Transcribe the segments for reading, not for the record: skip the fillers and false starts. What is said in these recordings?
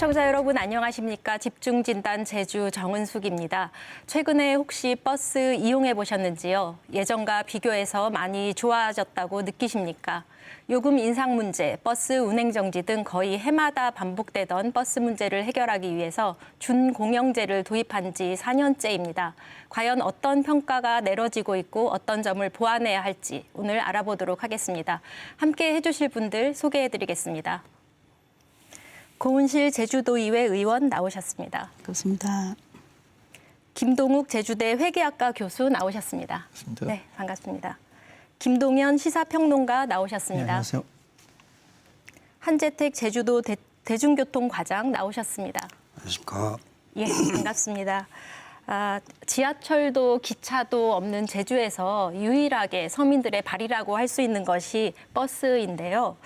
시청자 여러분 안녕하십니까? 집중진단 제주 정은숙입니다. 최근에 혹시 버스 이용해 보셨는지요? 예전과 비교해서 많이 좋아졌다고 느끼십니까? 요금 인상 문제, 버스 운행 정지 등 거의 해마다 반복되던 버스 문제를 해결하기 위해서 준공영제를 도입한 지 4년째입니다. 과연 어떤 평가가 내려지고 있고 어떤 점을 보완해야 할지 오늘 알아보도록 하겠습니다. 함께 해주실 분들 소개해드리겠습니다. 고은실 제주도의회 의원 나오셨습니다. 그렇습니다. 김동욱 제주대 회계학과 교수 나오셨습니다. 반갑습니다. 네, 반갑습니다. 김동현 시사평론가 나오셨습니다. 네, 안녕하세요. 한재택 제주도 대중교통과장 나오셨습니다. 안녕하십니까. 예, 반갑습니다. 지하철도 기차도 없는 제주에서 유일하게 서민들의 발이라고 할 수 있는 것이 버스인데요.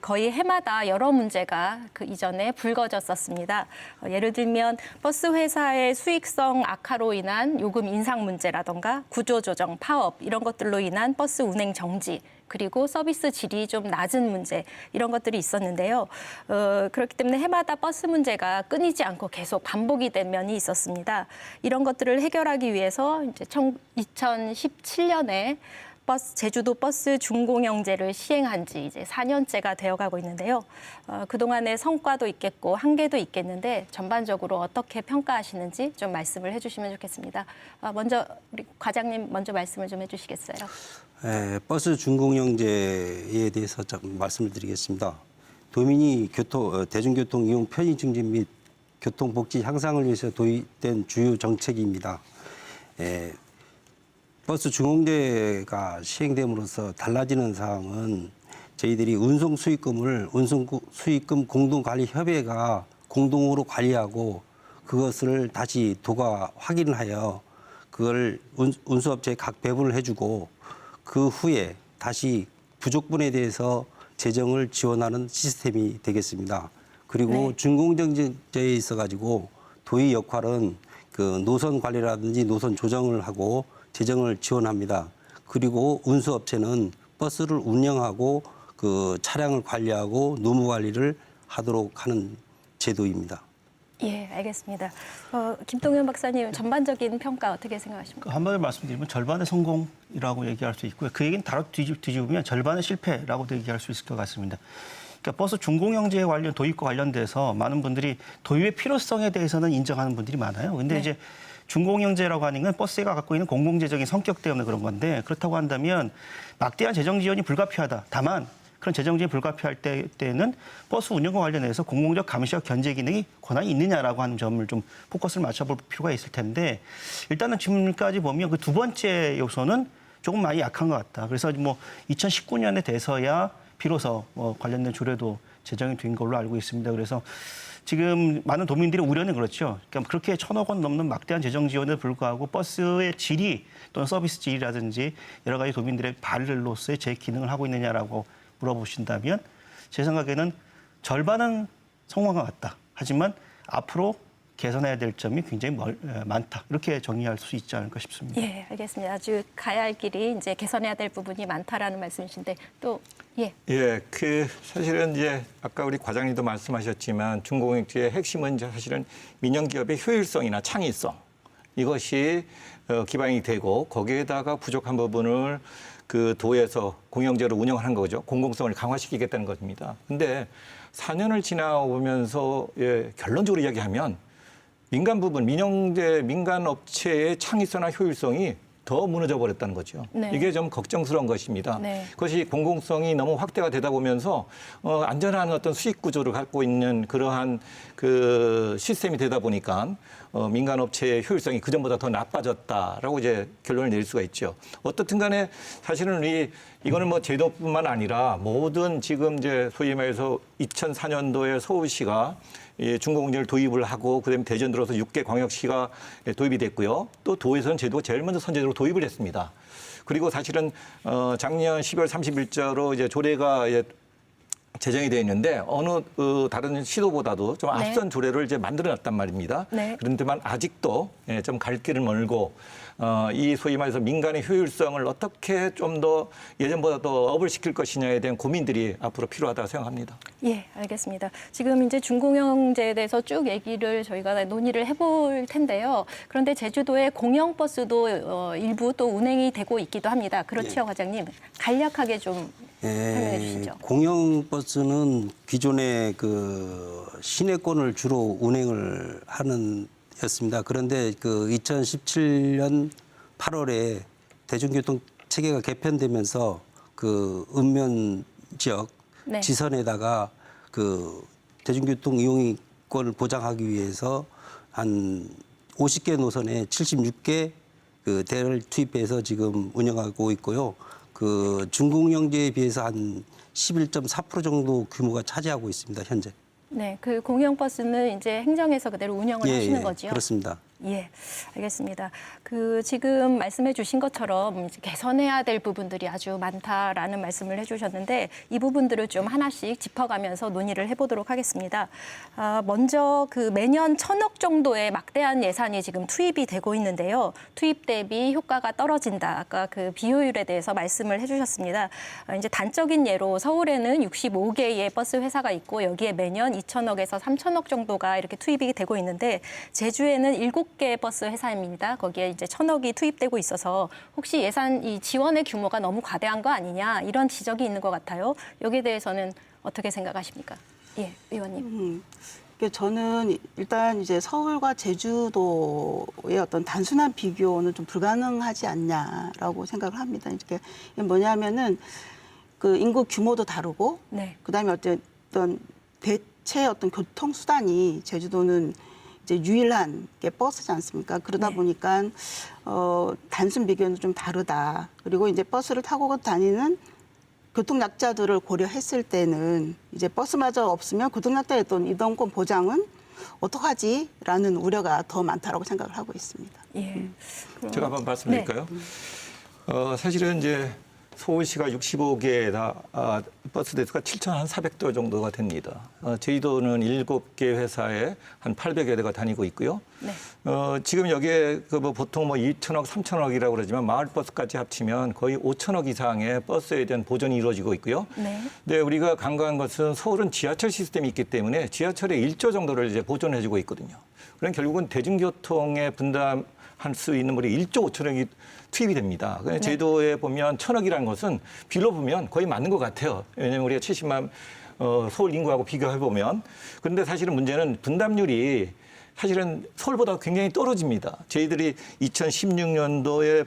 거의 해마다 여러 문제가 그 이전에 불거졌었습니다. 예를 들면 버스 회사의 수익성 악화로 인한 요금 인상 문제라던가 구조조정, 파업 이런 것들로 인한 버스 운행 정지, 그리고 서비스 질이 좀 낮은 문제 이런 것들이 있었는데요. 그렇기 때문에 해마다 버스 문제가 끊이지 않고 계속 반복이 된 면이 있었습니다. 이런 것들을 해결하기 위해서 이제 2017년에 제주도 버스 준공영제를 시행한 지 이제 4년째가 되어가고 있는데요. 그동안의 성과도 있겠고 한계도 있겠는데 전반적으로 어떻게 평가하시는지 좀 말씀을 해주시면 좋겠습니다. 먼저 우리 과장님 먼저 말씀을 좀 해주시겠어요? 네, 버스 준공영제에 대해서 좀 말씀을 드리겠습니다. 도민이 대중교통 이용 편의 증진 및 교통복지 향상을 위해서 도입된 주요 정책입니다. 버스 준공제가 시행됨으로써 달라지는 사항은 저희들이 운송 수익금 공동관리협회가 공동으로 관리하고 그것을 다시 도가 확인을 하여 그걸 운수업체에 각 배분을 해주고 그 후에 다시 부족분에 대해서 재정을 지원하는 시스템이 되겠습니다. 그리고 네. 준공영제에 있어가지고 도의 역할은 그 노선 관리라든지 노선 조정을 하고 재정을 지원합니다. 그리고 운수업체는 버스를 운영하고 그 차량을 관리하고 노무 관리를 하도록 하는 제도입니다. 예, 알겠습니다. 김동현 박사님 전반적인 평가 어떻게 생각하십니까? 한마디로 말씀드리면 절반의 성공이라고 얘기할 수 있고요. 그 얘기는 다뤄 뒤집으면 절반의 실패라고도 얘기할 수 있을 것 같습니다. 그러니까 버스 준공영제 관련 도입과 관련돼서 많은 분들이 도입의 필요성에 대해서는 인정하는 분들이 많아요. 근데 네. 이제 준공영제라고 하는 건 버스가 갖고 있는 공공재정의 성격 때문에 그런 건데 그렇다고 한다면 막대한 재정 지원이 불가피하다. 다만 그런 재정 지원이 불가피할 때는 버스 운영과 관련해서 공공적 감시와 견제 기능이 권한이 있느냐라고 하는 점을 좀 포커스를 맞춰볼 필요가 있을 텐데 일단은 지금까지 보면 그 두 번째 요소는 조금 많이 약한 것 같다. 그래서 뭐 2019년에 돼서야 비로소 관련된 조례도 제정이 된 걸로 알고 있습니다. 그래서 지금 많은 도민들의 우려는 그렇죠. 그러니까 그렇게 1,000억 원 넘는 막대한 재정 지원에 불구하고 버스의 질이 또는 서비스 질이라든지 여러 가지 도민들의 발로서의 제 기능을 하고 있느냐라고 물어보신다면 제 생각에는 절반은 성공한 것 같다. 하지만 앞으로 개선해야 될 점이 굉장히 많다. 이렇게 정의할 수 있지 않을까 싶습니다. 예, 알겠습니다. 아주 가야 할 길이 이제 개선해야 될 부분이 많다라는 말씀이신데 또 예. 예, 사실은 이제 아까 우리 과장님도 말씀하셨지만 준공영제의 핵심은 이제 사실은 민영기업의 효율성이나 창의성 이것이 기반이 되고 거기에다가 부족한 부분을 그 도에서 공영제로 운영하는 거죠. 공공성을 강화시키겠다는 것입니다. 근데 4년을 지나오면서 결론적으로 이야기하면 민간 부분, 민간 업체의 창의성이나 효율성이 더 무너져 버렸다는 거죠. 네. 이게 좀 걱정스러운 것입니다. 네. 그것이 공공성이 너무 확대가 되다 보면서 안전한 어떤 수익 구조를 갖고 있는 그러한 그 시스템이 되다 보니까 민간 업체의 효율성이 그전보다 더 나빠졌다라고 이제 결론을 내릴 수가 있죠. 어떻든 간에 사실은 이거는 뭐 제도뿐만 아니라 모든 지금 이제 소위 말해서 2004년도에 서울시가 준공영제를 도입을 하고 그다음에 대전 들어서 6개 광역시가 도입이 됐고요. 또 도에서는 제도가 제일 먼저 선제적으로 도입을 했습니다. 그리고 사실은 작년 12월 30일자로 이제 조례가 제정이 되어 있는데 어느 다른 시도보다도 좀 네. 앞선 조례를 이제 만들어놨단 말입니다. 네. 그런데만 아직도 좀 갈 길을 멀고 이 소위 말해서 민간의 효율성을 어떻게 좀 더 예전보다 더 업을 시킬 것이냐에 대한 고민들이 앞으로 필요하다고 생각합니다. 예, 알겠습니다. 지금 이제 준공영제에 대해서 쭉 얘기를 저희가 논의를 해볼 텐데요. 그런데 제주도에 공영버스도 일부 또 운행이 되고 있기도 합니다. 그렇지요, 과장님? 간략하게 좀 설명해 주시죠. 공영버스는 기존의 그 시내권을 주로 운행을 하는 였습니다. 그런데 그 2017년 8월에 대중교통 체계가 개편되면서 그 읍면 지역 네. 지선에다가 그 대중교통 이용권을 보장하기 위해서 한 50개 노선에 76개 그 대를 투입해서 지금 운영하고 있고요. 그 중공영제에 비해서 한 11.4% 정도 규모가 차지하고 있습니다, 현재. 네, 그 공영버스는 이제 행정에서 그대로 운영을 하시는 거지요? 그렇습니다. 예, 알겠습니다. 그 지금 말씀해 주신 것처럼 이제 개선해야 될 부분들이 아주 많다라는 말씀을 해주셨는데 이 부분들을 좀 하나씩 짚어가면서 논의를 해보도록 하겠습니다. 먼저 그 매년 1,000억 정도의 막대한 예산이 지금 투입이 되고 있는데요. 투입 대비 효과가 떨어진다. 아까 그 비효율에 대해서 말씀을 해주셨습니다. 이제 단적인 예로 서울에는 65개의 버스 회사가 있고 여기에 매년 2,000억에서 3,000억 정도가 이렇게 투입이 되고 있는데 제주에는 7개 버스 회사입니다. 거기에 이제 1,000억이 투입되고 있어서 혹시 예산 이 지원의 규모가 너무 과대한 거 아니냐 이런 지적이 있는 것 같아요. 여기에 대해서는 어떻게 생각하십니까? 예, 의원님. 저는 일단 이제 서울과 제주도의 어떤 단순한 비교는 좀 불가능하지 않냐라고 생각을 합니다. 이게 뭐냐면은 그 인구 규모도 다르고, 네. 그다음에 어떤 대체 어떤 교통 수단이 제주도는 이제 유일한 게 버스지 않습니까? 그러다 네. 보니까 단순 비교는 좀 다르다. 그리고 이제 버스를 타고 다니는 교통 약자들을 고려했을 때는 이제 버스마저 없으면 교통 약자의 어떤 이동권 보장은 어떡하지라는 우려가 더 많다라고 생각을 하고 있습니다. 예. 제가 한번 말씀드릴까요? 사실은 이제 서울시가 65개 버스 대수가 7,400대 정도가 됩니다. 제주도는 7개 회사에 한 800여 대가 다니고 있고요. 네. 지금 여기에 그 뭐 보통 뭐 2천억, 3천억이라고 그러지만 마을 버스까지 합치면 거의 5천억 이상의 버스에 대한 보전이 이루어지고 있고요. 네. 근데 우리가 간과한 것은 서울은 지하철 시스템이 있기 때문에 지하철의 1조 정도를 이제 보존해주고 있거든요. 그럼 결국은 대중교통에 분담할 수 있는 우리 1조 5천억이 투입이 됩니다. 네. 제도에 보면 1,000억이라는 것은 빌로 보면 거의 맞는 것 같아요. 왜냐하면 우리가 70만 서울 인구하고 비교해 보면. 그런데 사실은 문제는 분담률이 사실은 서울보다 굉장히 떨어집니다. 저희들이 2016년도에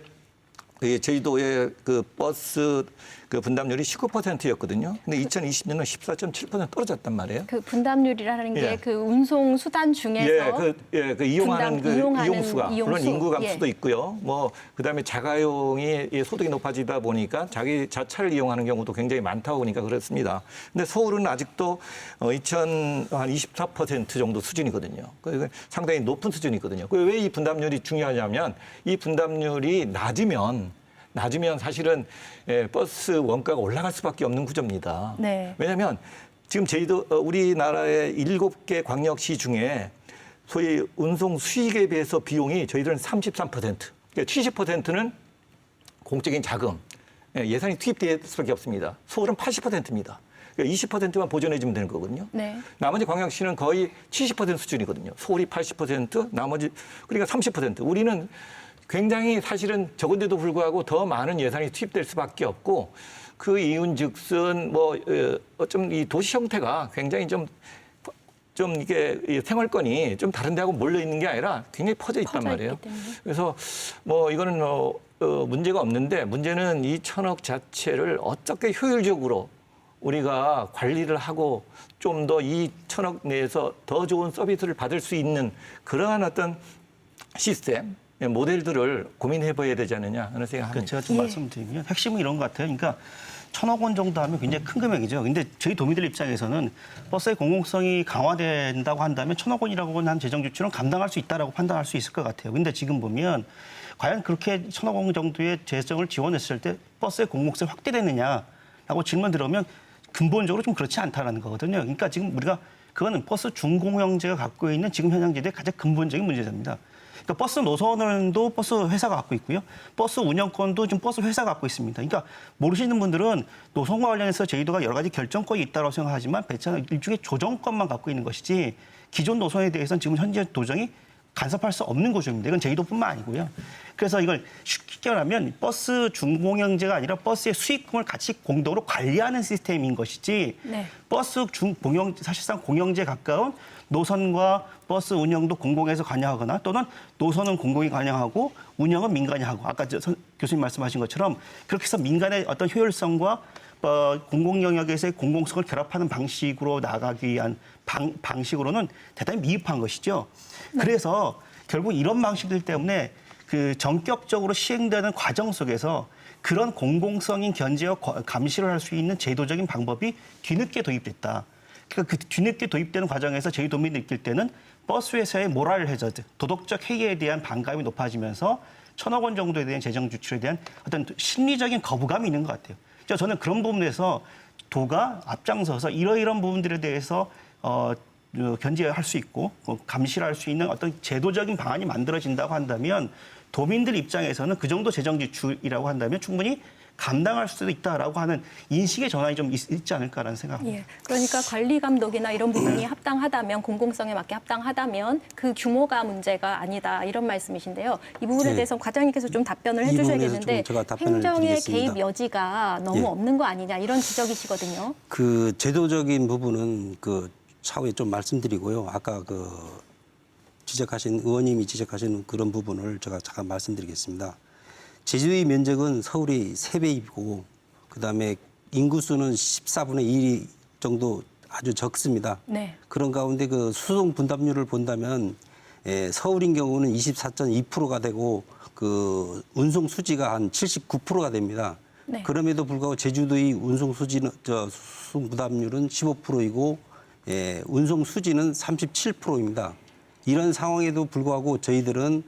제주도의 그 버스 그 분담률이 19%였거든요. 근데 2020년은 14.7% 떨어졌단 말이에요. 그 분담률이라는 게 예. 그 운송 수단 중에서 그 이용하는 그 이용수가 이용수. 물론 인구 감소도 예. 있고요. 뭐 그다음에 자가용이 소득이 높아지다 보니까 자기 자차를 이용하는 경우도 굉장히 많다 보니까 그렇습니다. 근데 서울은 아직도 24% 정도 수준이거든요. 그 상당히 높은 수준이거든요. 왜 이 분담률이 중요하냐면 이 분담률이 낮으면 사실은 버스 원가가 올라갈 수밖에 없는 구조입니다. 네. 왜냐하면 지금 제주도 우리나라의 7개 광역시 중에 소위 운송 수익에 비해서 비용이 저희들은 33%, 그러니까 70%는 공적인 자금, 예산이 투입될 수밖에 없습니다. 서울은 80%입니다. 그러니까 20%만 보존해주면 되는 거거든요. 네. 나머지 광역시는 거의 70% 수준이거든요. 서울이 80%, 나머지 그러니까 30%. 우리는 굉장히 사실은 적은데도 불구하고 더 많은 예산이 투입될 수밖에 없고 그 이윤즉슨 좀 이 도시 형태가 굉장히 좀 이게 이 생활권이 좀 다른 데하고 몰려 있는 게 아니라 굉장히 퍼져 있단 말이에요. 그래서 이거는 문제가 없는데 문제는 이 1,000억 자체를 어떻게 효율적으로 우리가 관리를 하고 좀 더 이 1,000억 내에서 더 좋은 서비스를 받을 수 있는 그러한 어떤 시스템, 모델들을 고민해봐야 되지 않느냐 하는 생각합니다. 제가 좀 말씀드리면 핵심은 이런 것 같아요. 그러니까 1,000억 원 정도 하면 굉장히 큰 금액이죠. 근데 저희 도민들 입장에서는 버스의 공공성이 강화된다고 한다면 1,000억 원이라고 하는 재정 지출은 감당할 수 있다라고 판단할 수 있을 것 같아요. 근데 지금 보면 과연 그렇게 1,000억 원 정도의 재정을 지원했을 때 버스의 공공성이 확대됐느냐라고 질문 들어오면 근본적으로 좀 그렇지 않다는 거거든요. 그러니까 지금 우리가 그거는 버스 준공영제가 갖고 있는 지금 현행 제도의 가장 근본적인 문제점입니다. 그러니까 버스 노선도 버스 회사가 갖고 있고요. 버스 운영권도 지금 버스 회사가 갖고 있습니다. 그러니까 모르시는 분들은 노선과 관련해서 제주도가 여러 가지 결정권이 있다고 생각하지만 배차는 일종의 조정권만 갖고 있는 것이지 기존 노선에 대해서는 지금 현재 도정이 간섭할 수 없는 구조입니다. 이건 제주도뿐만 아니고요. 그래서 이걸 쉽게 말하면 버스 준공영제가 아니라 버스의 수익금을 같이 공동으로 관리하는 시스템인 것이지 네. 버스 준공영 사실상 공영제에 가까운 노선과 버스 운영도 공공에서 관여하거나 또는 노선은 공공이 관여하고 운영은 민간이 하고 아까 교수님 말씀하신 것처럼 그렇게 해서 민간의 어떤 효율성과 공공 영역에서의 공공성을 결합하는 방식으로 나가기 위한 방식으로는 대단히 미흡한 것이죠. 그래서 결국 이런 방식들 때문에 그 전격적으로 시행되는 과정 속에서 그런 공공성인 견제와 감시를 할 수 있는 제도적인 방법이 뒤늦게 도입됐다. 그러니까 그 뒤늦게 도입되는 과정에서 제주도민이 느낄 때는 버스 회사의 모랄 해저드, 도덕적 해이에 대한 반감이 높아지면서 1,000억 원 정도에 대한 재정 지출에 대한 어떤 심리적인 거부감이 있는 것 같아요. 저는 그런 부분에서 도가 앞장서서 이러이런 부분들에 대해서 견제할 수 있고 감시를 할 수 있는 어떤 제도적인 방안이 만들어진다고 한다면 도민들 입장에서는 그 정도 재정 지출이라고 한다면 충분히 감당할 수도 있다라고 하는 인식의 전환이 좀 있지 않을까라는 생각입니다. 예, 그러니까 관리 감독이나 이런 부분이 합당하다면 공공성에 맞게 합당하다면 그 규모가 문제가 아니다 이런 말씀이신데요. 이 부분에 네. 대해서 과장님께서 좀 답변을 이 해주셔야겠는데 부분에서 좀 제가 답변을 행정의 드리겠습니다. 개입 여지가 너무 예. 없는 거 아니냐 이런 지적이시거든요. 그 제도적인 부분은 그 차후에 좀 말씀드리고요. 아까 그 의원님이 지적하신 그런 부분을 제가 잠깐 말씀드리겠습니다. 제주도의 면적은 서울이 3배이고 그다음에 인구수는 14분의 1 정도 아주 적습니다. 네. 그런 가운데 그 수송 분담률을 본다면 서울인 경우는 24.2%가 되고 그 운송 수지가 한 79%가 됩니다. 네. 그럼에도 불구하고 제주도의 운송 수지는 수송 부담률은 15%이고 운송 수지는 37%입니다. 이런 상황에도 불구하고 저희들은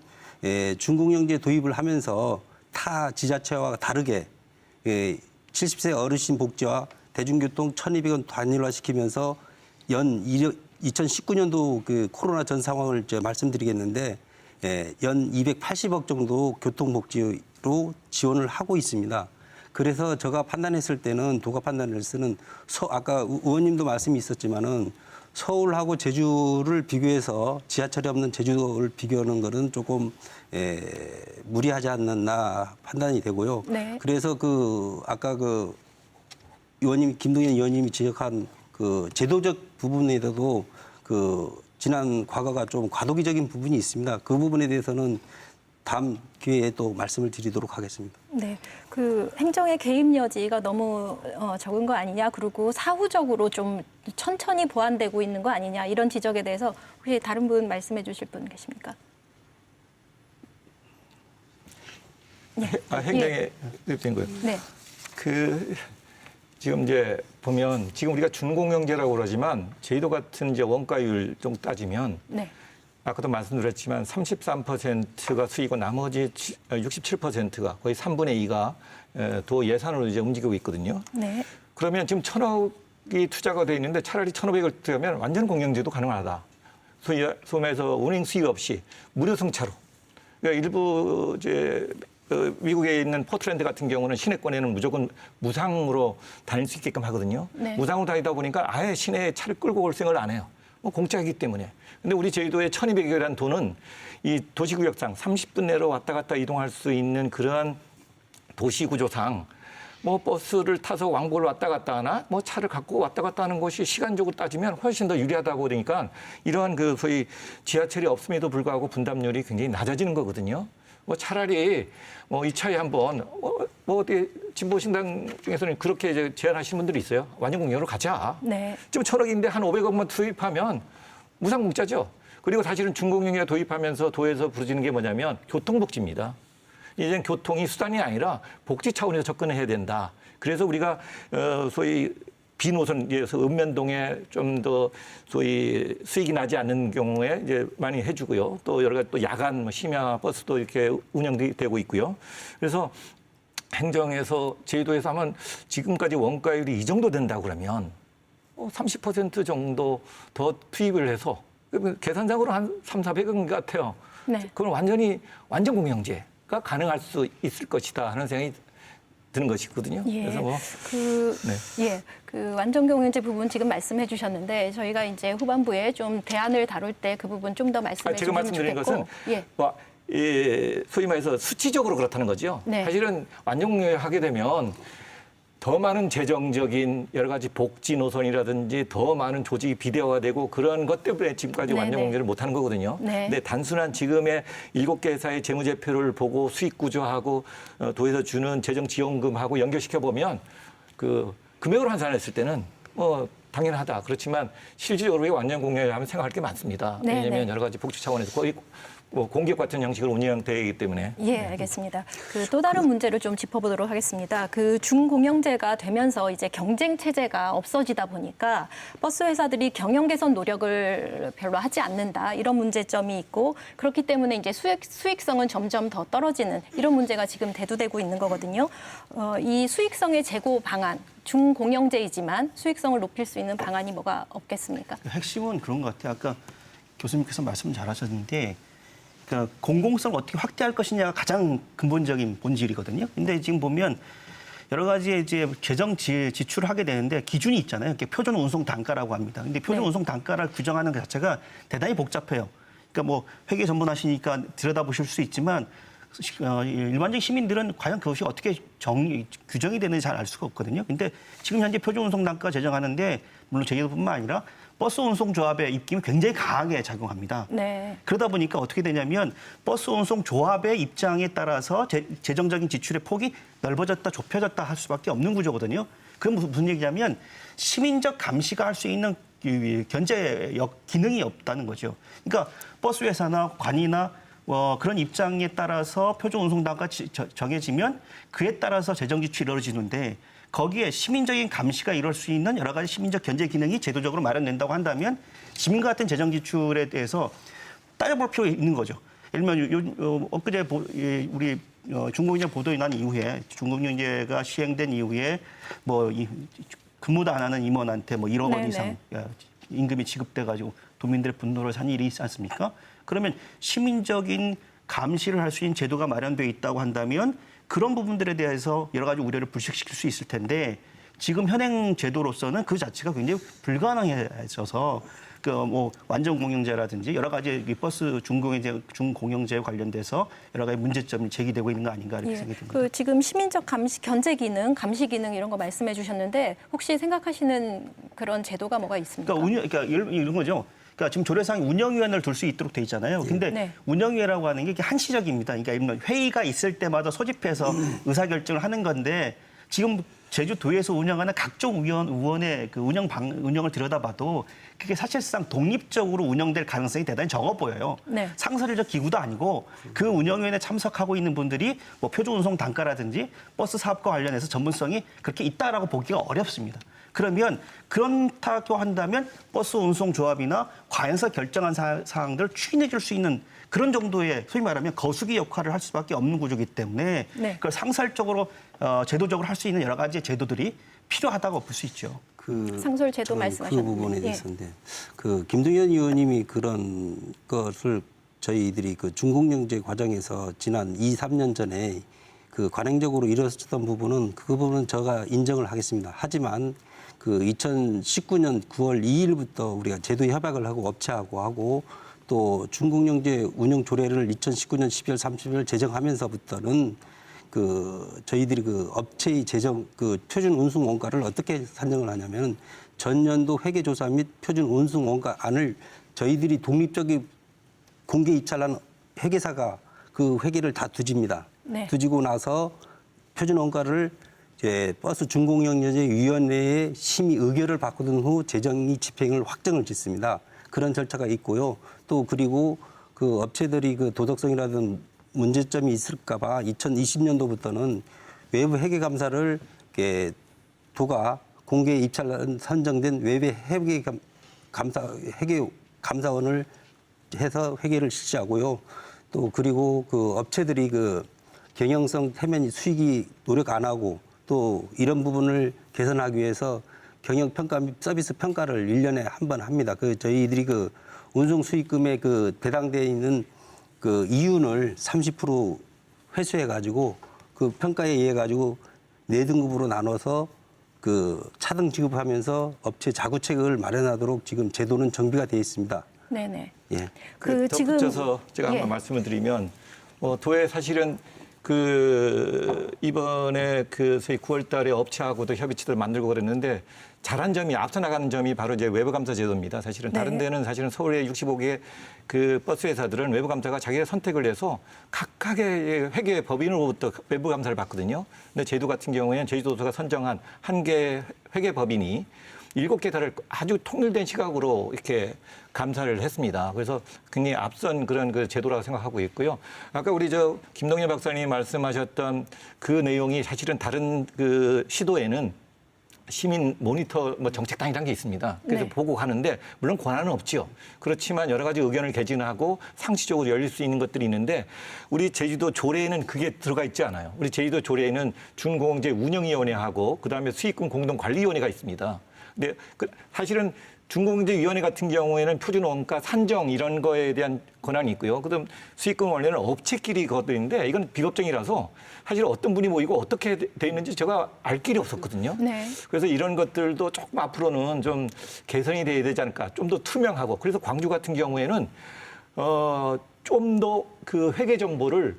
준공영제 도입을 하면서 타 지자체와 다르게 70세 어르신 복지와 대중교통 1,200원 단일화시키면서 2019년도 그 코로나 전 상황을 말씀드리겠는데 연 280억 정도 교통복지로 지원을 하고 있습니다. 그래서 제가 판단했을 때는 도가 판단했을 때는 아까 의원님도 말씀이 있었지만은 서울하고 제주를 비교해서 지하철이 없는 제주도를 비교하는 것은 조금 무리하지 않나 판단이 되고요. 네. 그래서 그 아까 그 김동연 의원님이 지적한 그 제도적 부분에도 그 지난 과거가 좀 과도기적인 부분이 있습니다. 그 부분에 대해서는 다음 기회에 또 말씀을 드리도록 하겠습니다. 네, 그 행정의 개입 여지가 너무 적은 거 아니냐, 그리고 사후적으로 좀 천천히 보완되고 있는 거 아니냐 이런 지적에 대해서 혹시 다른 분 말씀해 주실 분 계십니까? 네. 행정에 된 거예요. 네. 그 지금 이제 보면 지금 우리가 준공영제라고 그러지만 제주도 같은 이제 원가율 좀 따지면 네. 아까도 말씀드렸지만 33%가 수익이고 나머지 67%가 거의 3분의 2가 도 예산으로 이제 움직이고 있거든요. 네. 그러면 지금 1,000억이 투자가 돼 있는데 차라리 1,500을 들어가면 완전 공영제도 가능하다. 소매에서 운행 수익 없이 무료 승차로. 그러니까 일부 이제 미국에 있는 포트랜드 같은 경우는 시내권에는 무조건 무상으로 다닐 수 있게끔 하거든요. 네. 무상으로 다니다 보니까 아예 시내에 차를 끌고 올 생각을 안 해요. 뭐 공짜이기 때문에. 근데 우리 제주도의 1,200여라는 돈은 이 도시구역상 30분 내로 왔다 갔다 이동할 수 있는 그러한 도시구조상 뭐 버스를 타서 왕복을 왔다 갔다 하나 뭐 차를 갖고 왔다 갔다 하는 것이 시간적으로 따지면 훨씬 더 유리하다고 그러니까 이러한 그 소위 지하철이 없음에도 불구하고 분담률이 굉장히 낮아지는 거거든요. 뭐 차라리 뭐 이 차에 한번 뭐 어디 진보신당 중에서는 그렇게 이제 제안하시는 분들이 있어요. 완전 공영으로 가자. 네. 지금 1,000억인데 한 500억만 투입하면 무상 공짜죠. 그리고 사실은 준공영제 도입하면서 도에서 부르짖는 게 뭐냐면 교통복지입니다. 이제는 교통이 수단이 아니라 복지 차원에서 접근을 해야 된다. 그래서 우리가 소위 비노선에서 읍면동에 좀 더 소위 수익이 나지 않는 경우에 이제 많이 해주고요. 또 여러 가지 또 야간 심야 버스도 이렇게 운영되고 있고요. 그래서 행정에서 제도에서 하면 지금까지 원가율이 이 정도 된다고 그러면 30% 정도 더 투입을 해서 계산상으로 한 300~400억 같아요. 네. 그건 완전 공영제가 가능할 수 있을 것이다 하는 생각이 드는 것이거든요. 예. 그래서 뭐 그 완전 경영제 부분 지금 말씀해 주셨는데 저희가 이제 후반부에 좀 대안을 다룰 때 그 부분 좀 더 말씀해 제가 주시면 말씀드린 좋겠고. 것은 소위 말해서 수치적으로 그렇다는 거죠. 네. 사실은 완전 공영하게 되면 더 많은 재정적인 여러 가지 복지 노선이라든지 더 많은 조직이 비대화되고 그런 것 때문에 지금까지 네네. 완전 공개를 못하는 거거든요. 네. 근데 단순한 지금의 7개 회사의 재무제표를 보고 수익 구조하고 도에서 주는 재정 지원금하고 연결시켜 보면 그 금액으로 환산했을 때는 당연하다. 그렇지만 실질적으로 완전 공개를 하면 생각할 게 많습니다. 네네. 왜냐하면 여러 가지 복지 차원에서 거의 공기업 같은 형식으로 운영되기 때문에. 예, 알겠습니다. 그 또 다른 문제를 좀 짚어보도록 하겠습니다. 그 중공영제가 되면서 이제 경쟁 체제가 없어지다 보니까 버스 회사들이 경영 개선 노력을 별로 하지 않는다 이런 문제점이 있고 그렇기 때문에 이제 수익성은 점점 더 떨어지는 이런 문제가 지금 대두되고 있는 거거든요. 이 수익성의 제고 방안. 중공영제이지만 수익성을 높일 수 있는 방안이 뭐가 없겠습니까? 핵심은 그런 것 같아요. 아까 교수님께서 말씀 잘하셨는데 그러니까 공공성을 어떻게 확대할 것이냐가 가장 근본적인 본질이거든요. 근데 지금 보면 여러 가지 이제 재정 지출을 하게 되는데 기준이 있잖아요. 이렇게 표준 운송 단가라고 합니다. 근데 표준 네. 운송 단가를 규정하는 것 자체가 대단히 복잡해요. 그러니까 뭐 회계 전문하시니까 들여다보실 수 있지만 일반적인 시민들은 과연 그것이 어떻게 규정이 되는지 잘 알 수가 없거든요. 근데 지금 현재 표준 운송 단가 제정하는데 물론 제도뿐만 아니라 버스 운송 조합의 입김이 굉장히 강하게 작용합니다. 네. 그러다 보니까 어떻게 되냐면 버스 운송 조합의 입장에 따라서 재정적인 지출의 폭이 넓어졌다 좁혀졌다 할 수밖에 없는 구조거든요. 그건 무슨 얘기냐면 시민적 감시가 할 수 있는 견제 기능이 없다는 거죠. 그러니까 버스 회사나 관이나 그런 입장에 따라서 표준 운송 단가가 정해지면 그에 따라서 재정 지출이 이루어지는데 거기에 시민적인 감시가 이룰 수 있는 여러 가지 시민적 견제 기능이 제도적으로 마련된다고 한다면 시민과 같은 재정 지출에 대해서 따져볼 필요가 있는 거죠. 예를 들면 엊그제 우리 중공영제 보도가 난 이후에 중공영제가 시행된 이후에 근무도 안 하는 임원한테 1억 원 네네. 이상 임금이 지급돼가지고 도민들의 분노를 산 일이 있지 않습니까? 그러면 시민적인 감시를 할 수 있는 제도가 마련되어 있다고 한다면 그런 부분들에 대해서 여러 가지 우려를 불식시킬 수 있을 텐데 지금 현행 제도로서는 그 자체가 굉장히 불가능해져서 완전 공영제라든지 여러 가지 버스 중공영제 관련돼서 여러 가지 문제점이 제기되고 있는 거 아닌가 이렇게 생각이 듭니다. 지금 시민적 견제 기능, 감시 기능 이런 거 말씀해 주셨는데 혹시 생각하시는 그런 제도가 뭐가 있습니까? 그러니까 이런 거죠. 그러니까 지금 조례상에 운영위원회를 둘 수 있도록 돼 있잖아요. 근데 네. 운영위라고 하는 게 한시적입니다. 그러니까 회의가 있을 때마다 소집해서 의사결정을 하는 건데 지금 제주도에서 운영하는 각종 의원의 그 운영을 들여다봐도 그게 사실상 독립적으로 운영될 가능성이 대단히 적어 보여요. 네. 상설적 기구도 아니고 그 운영위원회에 참석하고 있는 분들이 표준 운송 단가라든지 버스 사업과 관련해서 전문성이 그렇게 있다라고 보기가 어렵습니다. 그러면 그렇다고 한다면 버스 운송 조합이나 과에서 결정한 사항들을 추진해 줄 수 있는 그런 정도의 소위 말하면 거수기 역할을 할 수밖에 없는 구조이기 때문에 네. 그걸 상설적으로 제도적으로 할 수 있는 여러 가지 제도들이 필요하다고 볼 수 있죠. 상설 제도 말씀하셨는데. 그 부분에 대해서인데 김동연 의원님이 그런 것을 저희들이 중공영제 과정에서 지난 2~3년 전에 관행적으로 이루어졌던 부분은 그 부분은 제가 인정을 하겠습니다. 하지만 2019년 9월 2일부터 우리가 제도 협약을 하고 업체하고 하고 또 중공영제 운영 조례를 2019년 12월 30일 제정하면서부터는 저희들이 업체의 재정 표준 운송 원가를 어떻게 산정을 하냐면 전년도 회계조사 및 표준 운송 원가안을 저희들이 독립적인 공개 입찰한 회계사가 그 회계를 다 두집니다. 네. 두지고 나서 표준 원가를 이제 버스 중공영제 위원회의 심의 의결을 받고든 후 재정이 집행을 확정을 짓습니다. 그런 절차가 있고요. 또 그리고 업체들이 도덕성이라든 문제점이 있을까봐 2020년도부터는 외부 회계 감사를 도가 공개 입찰 선정된 외부 회계 감사원을 해서 회계를 실시하고요. 또 그리고 업체들이 경영성 태면이 수익이 노력 안 하고 또 이런 부분을 개선하기 위해서 경영 평가 및 서비스 평가를 1년에 한 번 합니다. 저희들이 운송 수익금에 배당되어 있는 이윤을 30% 회수해 가지고 평가에 의해 가지고 4등급으로 나눠서 차등 지급하면서 업체 자구책을 마련하도록 지금 제도는 정비가 되어 있습니다. 네네. 예. 덧붙여서 제가 예. 한번 말씀을 드리면 도에 사실은 이번에 소위 9월 달에 업체하고도 협의체를 만들고 그랬는데 잘한 점이 앞서 나가는 점이 바로 이제 외부 감사 제도입니다. 사실은 다른 네. 데는 사실은 서울의 65개 버스 회사들은 외부 감사가 자기가 선택을 해서 각각의 회계 법인으로부터 외부 감사를 받거든요. 근데 제도 같은 경우에는 제주도서가 선정한 한 개 회계 법인이 7개사를 아주 통일된 시각으로 이렇게 감사를 했습니다. 그래서 굉장히 앞선 그런 제도라고 생각하고 있고요. 아까 우리 김동일 박사님이 말씀하셨던 그 내용이 사실은 다른 시도에는 시민 모니터 정책단이라는 게 있습니다. 그래서 네. 보고 가는데 물론 권한은 없죠. 그렇지만 여러 가지 의견을 개진하고 상시적으로 열릴 수 있는 것들이 있는데 우리 제주도 조례에는 그게 들어가 있지 않아요. 우리 제주도 조례에는 준공제 운영위원회하고 그다음에 수익금 공동관리위원회가 있습니다. 근데 사실은 준공제위원회 같은 경우에는 표준 원가 산정 이런 거에 대한 권한이 있고요. 그다음 수익금 원래는 업체끼리 그것들인데 이건 비법정이라서 사실 어떤 분이 모이고 어떻게 돼 있는지 제가 알 길이 없었거든요. 네. 그래서 이런 것들도 조금 앞으로는 좀 개선이 돼야 되지 않을까. 좀 더 투명하고 그래서 광주 같은 경우에는 좀 더 회계 정보를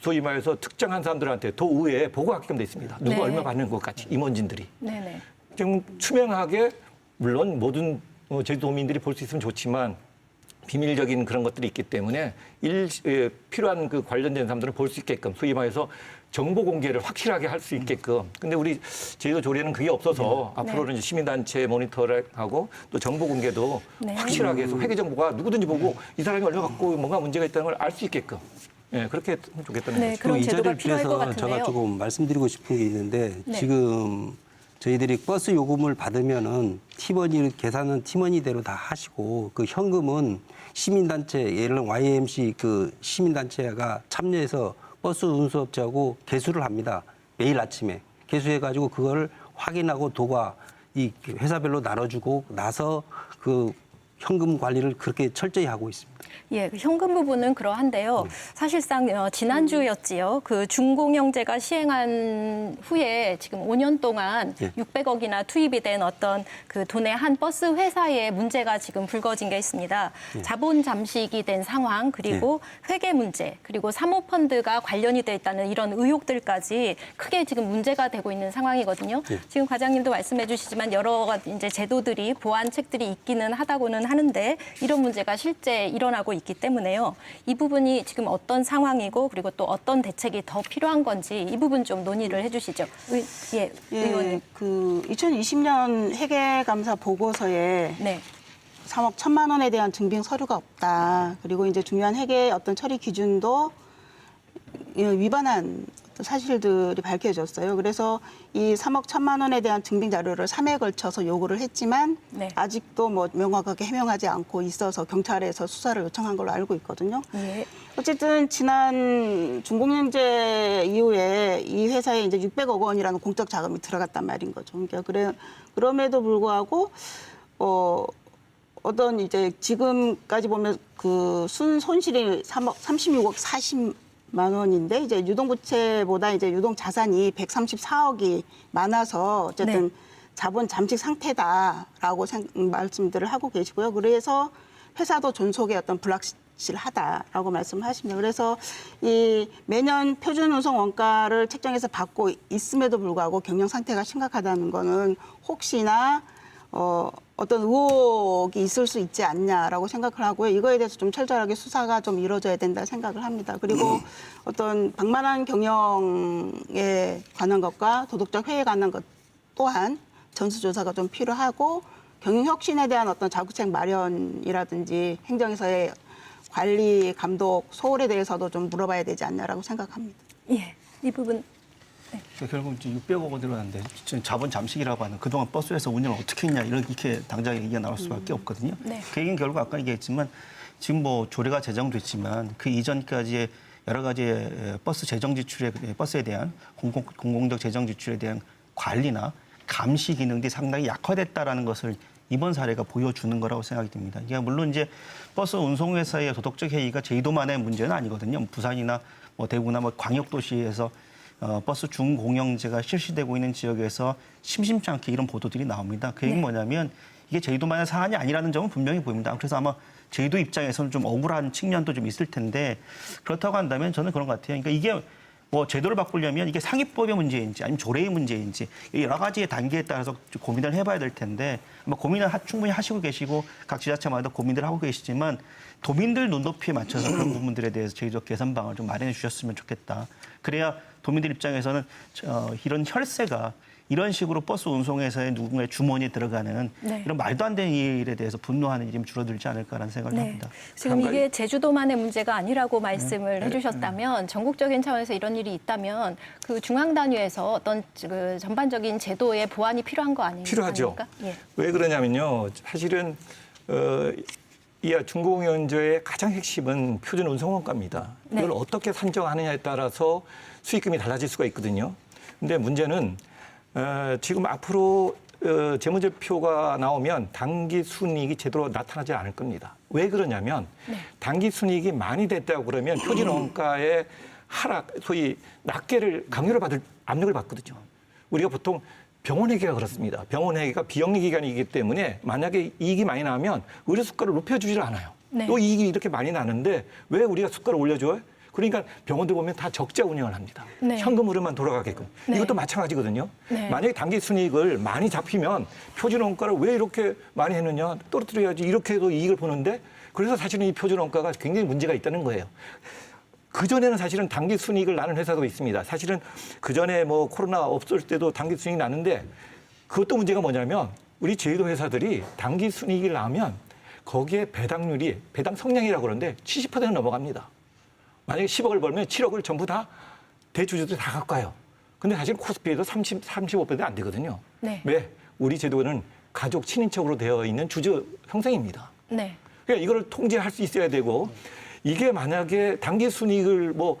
소위 말해서 특정한 사람들한테 도의회에 보고하게끔 돼 있습니다. 누가 네. 얼마 받는 것 같이 임원진들이. 네네. 좀 투명하게 물론 모든 제주도민들이 볼 수 있으면 좋지만 비밀적인 그런 것들이 있기 때문에 필요한 관련된 사람들은 볼 수 있게끔 소위 말해서 정보 공개를 확실하게 할 수 있게끔. 근데 우리 제주도 조례는 그게 없어서 앞으로는 이제 시민단체 모니터링하고 또 정보 공개도 네. 확실하게 해서 회계 정보가 누구든지 보고 이 사람이 얼마 갖고 뭔가 문제가 있다는 걸 알 수 있게끔. 예, 그렇게 했으면 좋겠다는 네, 거죠. 그런 이 제도가 자리를 필요할 것 빌어서 같은데요. 제가 조금 말씀드리고 싶은 게 있는데 네. 지금 저희들이 버스 요금을 받으면은 팀원이 계산은 팀원이대로 다 하시고 현금은 시민단체 예를 들어 YMC 시민단체가 참여해서 버스 운수업체하고 개수를 합니다. 매일 아침에 개수해가지고 그걸 확인하고 도가 이 회사별로 나눠주고 나서 현금 관리를 그렇게 철저히 하고 있습니다. 예, 현금 부분은 그러한데요. 사실상 지난주였지요. 준공영제가 시행한 후에 지금 5년 동안 예. 600억이나 투입이 된 어떤 돈의 한 버스 회사에 문제가 지금 불거진 게 있습니다. 자본 잠식이 된 상황, 그리고 회계 문제, 그리고 사모펀드가 관련이 돼 있다는 이런 의혹들까지 크게 지금 문제가 되고 있는 상황이거든요. 지금 과장님도 말씀해 주시지만 여러 가지 이제 제도들이 보완책들이 있기는 하다고는 하는데 이런 문제가 실제 일어나고 있기 때문에요. 이 부분이 지금 어떤 상황이고 그리고 또 어떤 대책이 더 필요한 건지 이 부분 좀 논의를 해주시죠. 의원님. 2020년 회계감사 보고서에 네. 3억 1천만 원에 대한 증빙 서류가 없다. 그리고 이제 중요한 회계 어떤 처리 기준도 위반한 사실들이 밝혀졌어요. 그래서 이 3억 1천만 원에 대한 증빙 자료를 3회에 걸쳐서 요구를 했지만 네. 아직도 명확하게 해명하지 않고 있어서 경찰에서 수사를 요청한 걸로 알고 있거든요. 예. 어쨌든 지난 준공영제 이후에 이 회사에 이제 600억 원이라는 공적 자금이 들어갔단 말인 거죠. 그러니까 그럼에도 불구하고 어떤 이제 지금까지 보면 손실이 36억 40만 원인데 이제 유동부채보다 이제 유동자산이 134억이 많아서 어쨌든 네. 자본 잠식 상태다라고 말씀들을 하고 계시고요. 그래서 회사도 존속의 어떤 불확실하다라고 말씀하십니다. 그래서 이 매년 표준 운송 원가를 책정해서 받고 있음에도 불구하고 경영 상태가 심각하다는 거는 혹시나 어떤 의혹이 있을 수 있지 않냐라고 생각을 하고요. 이거에 대해서 좀 철저하게 수사가 좀 이루어져야 된다 생각을 합니다. 그리고 어떤 방만한 경영에 관한 것과 도덕적 회의에 관한 것 또한 전수조사가 좀 필요하고 경영혁신에 대한 어떤 자구책 마련이라든지 행정에서의 관리, 감독, 소홀에 대해서도 좀 물어봐야 되지 않냐라고 생각합니다. 예. 이 부분. 결국 이제 600억 원 들어갔는데 자본 잠식이라고 하는 그동안 버스에서 운영을 어떻게 했냐 이렇게 당장 얘기가 나올 수밖에 없거든요. 네. 그 얘기는 결국 아까 얘기했지만 지금 조례가 제정됐지만 그 이전까지의 여러 가지 버스 재정 지출에 버스에 대한 공공적 재정 지출에 대한 관리나 감시 기능들이 상당히 약화됐다라는 것을 이번 사례가 보여주는 거라고 생각이 듭니다. 이게 물론 이제 버스 운송회사의 도덕적 해이가 제주도만의 문제는 아니거든요. 부산이나 뭐 대구나 뭐 광역도시에서 버스 중공영제가 실시되고 있는 지역에서 심심치 않게 이런 보도들이 나옵니다. 그 얘기는 뭐냐면 이게 제주도만의 사안이 아니라는 점은 분명히 보입니다. 그래서 아마 제주도 입장에서는 좀 억울한 측면도 좀 있을 텐데 그렇다고 한다면 저는 그런 것 같아요. 그러니까 이게 뭐 제도를 바꾸려면 이게 상위법의 문제인지 아니면 조례의 문제인지 여러 가지의 단계에 따라서 좀 고민을 해봐야 될 텐데 아마 고민을 충분히 하시고 계시고 각 지자체마다 고민을 하고 계시지만 도민들 눈높이에 맞춰서 그런 부분들에 대해서 제도적 개선 방안을 좀 마련해 주셨으면 좋겠다. 그래야 도민들 입장에서는 이런 혈세가 이런 식으로 버스 운송회사의 누군가의 주머니에 들어가는 네. 이런 말도 안 되는 일에 대해서 분노하는 일이 줄어들지 않을까라는 생각을 네. 합니다. 지금 이게 제주도만의 문제가 아니라고 말씀을 해주셨다면 전국적인 차원에서 이런 일이 있다면 그 중앙 단위에서 어떤 그 전반적인 제도의 보완이 필요한 거 아닙니까? 필요하죠. 예. 왜 그러냐면요. 사실은 이 중공영제의 가장 핵심은 표준 운송원가입니다. 네. 이걸 어떻게 산정하느냐에 따라서 수익금이 달라질 수가 있거든요. 근데 문제는 지금 앞으로 재무제표가 나오면 당기 순이익이 제대로 나타나지 않을 겁니다. 왜 그러냐면 당기 순이익이 많이 됐다고 그러면 표준 원가의 하락, 소위 납계를 강요를 받을 압력을 받거든요. 우리가 보통 병원 회계가 그렇습니다. 병원 회계가 비영리 기관이기 때문에 만약에 이익이 많이 나면 의료 수가를 높여주질 않아요. 네. 또 이익이 이렇게 많이 나는데 왜 우리가 수가를 올려줘요? 그러니까 병원들 보면 다 적자 운영을 합니다. 네. 현금 흐름만 돌아가게끔. 네. 이것도 마찬가지거든요. 네. 만약에 단기 순이익을 많이 잡히면 표준 원가를 왜 이렇게 많이 했느냐 떨어뜨려야지 이렇게 해도 이익을 보는데 그래서 사실은 이 표준 원가가 굉장히 문제가 있다는 거예요. 그전에는 사실은 단기 순이익을 나는 회사도 있습니다. 사실은 그전에 뭐 코로나 없을 때도 단기 순이익 나는데 그것도 문제가 뭐냐면 우리 제주도 회사들이 단기 순이익을 나면 거기에 배당률이 배당 성량이라고 그러는데 70% 넘어갑니다. 만약에 10억을 벌면 7억을 전부 다 대주주들이 다 갖고 가요. 근데 사실 코스피에도 35%도 안 되거든요. 네. 왜? 우리 제도는 가족 친인척으로 되어 있는 주주 형성입니다. 네. 그러니까 이걸 통제할 수 있어야 되고 이게 만약에 단기 순이익을 뭐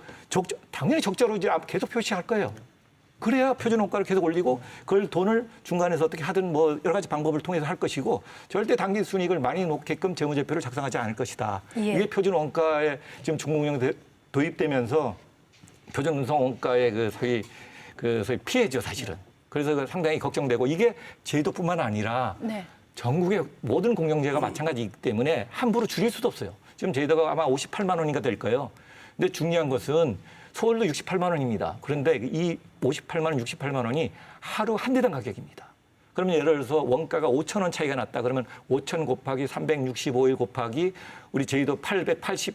당연히 적자로 이제 계속 표시할 거예요. 그래야 표준 원가를 계속 올리고 그걸 돈을 중간에서 어떻게 하든 뭐 여러 가지 방법을 통해서 할 것이고 절대 단기 순이익을 많이 놓게끔 재무제표를 작성하지 않을 것이다. 예. 이게 표준 원가에 지금 중공영 도입되면서 표준 운송 원가의 그 소위 피해죠 사실은. 그래서 상당히 걱정되고 이게 제주도뿐만 아니라 네. 전국의 모든 공영제가 마찬가지이기 때문에 함부로 줄일 수도 없어요. 지금 제주도가 아마 58만 원인가 될 거예요. 근데 중요한 것은 서울도 68만 원입니다. 그런데 이 58만 원, 68만 원이 하루 한 대당 가격입니다. 그러면 예를 들어서 원가가 5천 원 차이가 났다. 그러면 5천 곱하기 365일 곱하기 우리 제주도 880대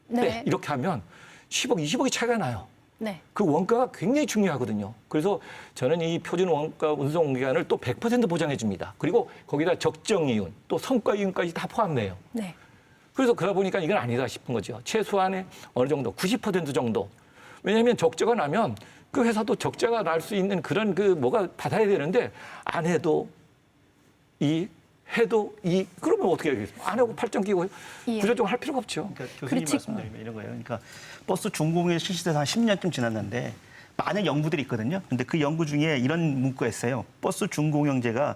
네. 이렇게 하면 10억, 20억이 차이가 나요. 네. 그 원가가 굉장히 중요하거든요. 그래서 저는 이 표준 원가 운송 기간을 또 100% 보장해 줍니다. 그리고 거기다 적정 이윤, 또 성과 이윤까지 다 포함돼요. 네. 그래서 그러다 보니까 이건 아니다 싶은 거죠. 최소한의 어느 정도, 90% 정도. 왜냐하면 적자가 나면 그 회사도 적자가 날 수 있는 그런 그 뭐가 받아야 되는데 안 해도 해도 그러면 어떻게 하겠습니까? 안 하고 팔짱 끼고 예. 부조정할 필요가 없죠. 그러니까 교수님 그렇지. 말씀드리면 이런 거예요. 그러니까 버스 준공이 실시돼서 한 10년쯤 지났는데 많은 연구들이 있거든요. 근데 그 연구 중에 이런 문구가 있어요. 버스 준공영제가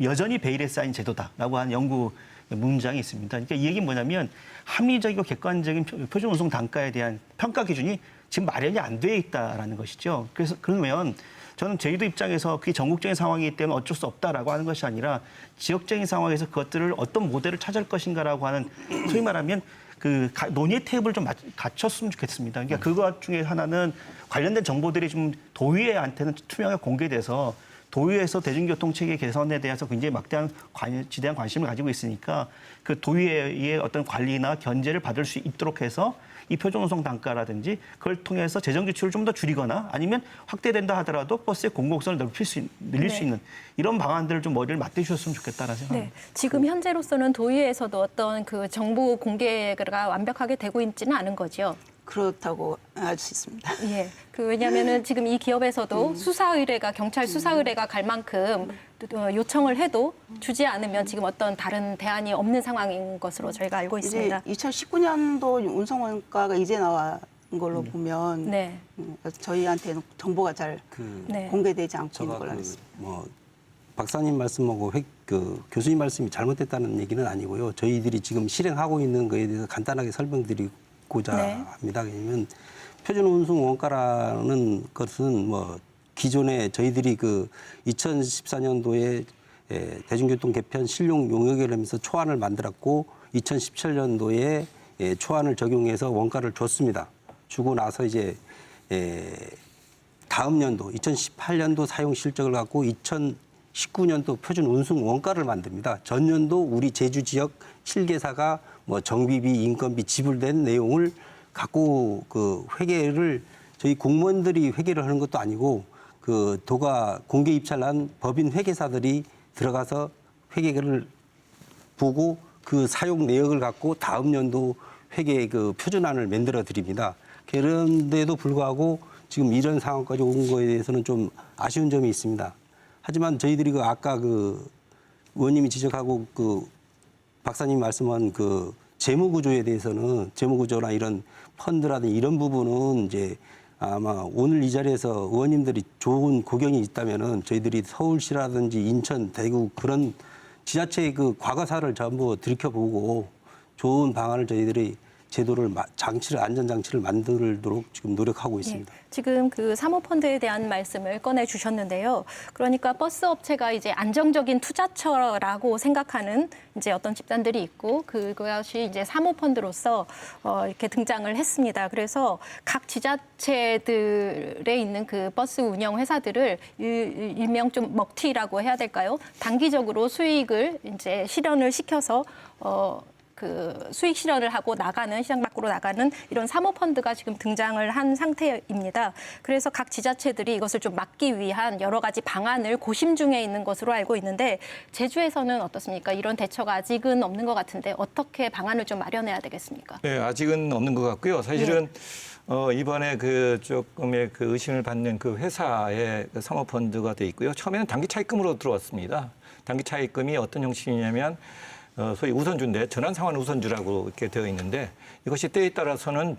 여전히 베일에 쌓인 제도다라고 하는 연구 문장이 있습니다. 그러니까 이 얘기는 뭐냐면 합리적이고 객관적인 표준 운송 단가에 대한 평가 기준이 지금 마련이 안 돼 있다라는 것이죠. 그래서 그러면 저는 제주도 입장에서 그게 전국적인 상황이기 때문에 어쩔 수 없다라고 하는 것이 아니라 지역적인 상황에서 그것들을 어떤 모델을 찾을 것인가라고 하는 소위 말하면 그 논의 테이블을 좀 갖췄으면 좋겠습니다. 그러니까 그것 중에 하나는 관련된 정보들이 좀 도의회한테는 투명하게 공개돼서 도의회에서 대중교통 체계 개선에 대해서 굉장히 막대한 지대한 관심을 가지고 있으니까 그 도의회의 어떤 관리나 견제를 받을 수 있도록 해서 이 표준운송 단가라든지 그걸 통해서 재정 지출을 좀 더 줄이거나 아니면 확대된다 하더라도 버스의 공공성을 늘릴 수 있는 이런 방안들을 좀 머리를 맞대주셨으면 좋겠다라는 생각입니다. 네. 지금 현재로서는 도의회에서도 어떤 그 정보 공개가 완벽하게 되고 있지는 않은 거죠. 그렇다고 알 수 있습니다. 예. 왜냐하면은 지금 이 기업에서도 수사 의뢰가 경찰 수사 의뢰가 갈 만큼 요청을 해도 주지 않으면 지금 어떤 다른 대안이 없는 상황인 것으로 저희가 알고 이제 있습니다. 2019년도 운송 원가가 이제 나와 걸로 보면 네. 그래서 저희한테는 정보가 잘 네. 공개되지 않고 있는 제가 걸로 알고 있습니다. 뭐 박사님 말씀하고 교수님 말씀이 잘못됐다는 얘기는 아니고요. 저희들이 지금 실행하고 있는 거에 대해서 간단하게 설명드리고자 네. 합니다. 왜냐하면 표준 운송 원가라는 것은 뭐 기존에 저희들이 2014년도에 대중교통 개편 실용 용역을 하면서 초안을 만들었고 2017년도에 초안을 적용해서 원가를 줬습니다. 주고 나서 이제 다음 연도 2018년도 사용 실적을 갖고 2019년도 표준 운송 원가를 만듭니다. 전년도 우리 제주 지역 실계사가 뭐 정비비, 인건비 지불된 내용을 갖고 회계를 저희 공무원들이 회계를 하는 것도 아니고 도가 공개 입찰한 법인 회계사들이 들어가서 회계를 보고 그 사용 내역을 갖고 다음 연도 회계 표준안을 만들어 드립니다. 그런데도 불구하고 지금 이런 상황까지 온 거에 대해서는 좀 아쉬운 점이 있습니다. 하지만 저희들이 아까 의원님이 지적하고 박사님 말씀한 재무 구조에 대해서는 재무 구조나 이런 펀드라든지 이런 부분은 이제 아마 오늘 이 자리에서 의원님들이 좋은 고견이 있다면은 저희들이 서울시라든지 인천, 대구 그런 지자체의 과거사를 전부 들여다보고 좋은 방안을 저희들이 제도를 안전 장치를 만들도록 지금 노력하고 있습니다. 예, 지금 사모펀드에 대한 말씀을 꺼내 주셨는데요. 그러니까 버스 업체가 이제 안정적인 투자처라고 생각하는 이제 어떤 집단들이 있고 그것이 이제 사모펀드로서 이렇게 등장을 했습니다. 그래서 각 지자체들에 있는 버스 운영 회사들을 일명 좀 먹튀라고 해야 될까요? 단기적으로 수익을 이제 실현을 시켜서 수익 실현을 하고 시장 밖으로 나가는 이런 사모펀드가 지금 등장을 한 상태입니다. 그래서 각 지자체들이 이것을 좀 막기 위한 여러 가지 방안을 고심 중에 있는 것으로 알고 있는데 제주에서는 어떻습니까? 이런 대처가 아직은 없는 것 같은데 어떻게 방안을 좀 마련해야 되겠습니까? 네, 아직은 없는 것 같고요. 사실은 이번에 조금의 의심을 받는 회사의 사모펀드가 돼 있고요. 처음에는 단기 차입금으로 들어왔습니다. 단기 차입금이 어떤 형식이냐면 소위 우선주인데 전환 상환 우선주라고 이렇게 되어 있는데 이것이 때에 따라서는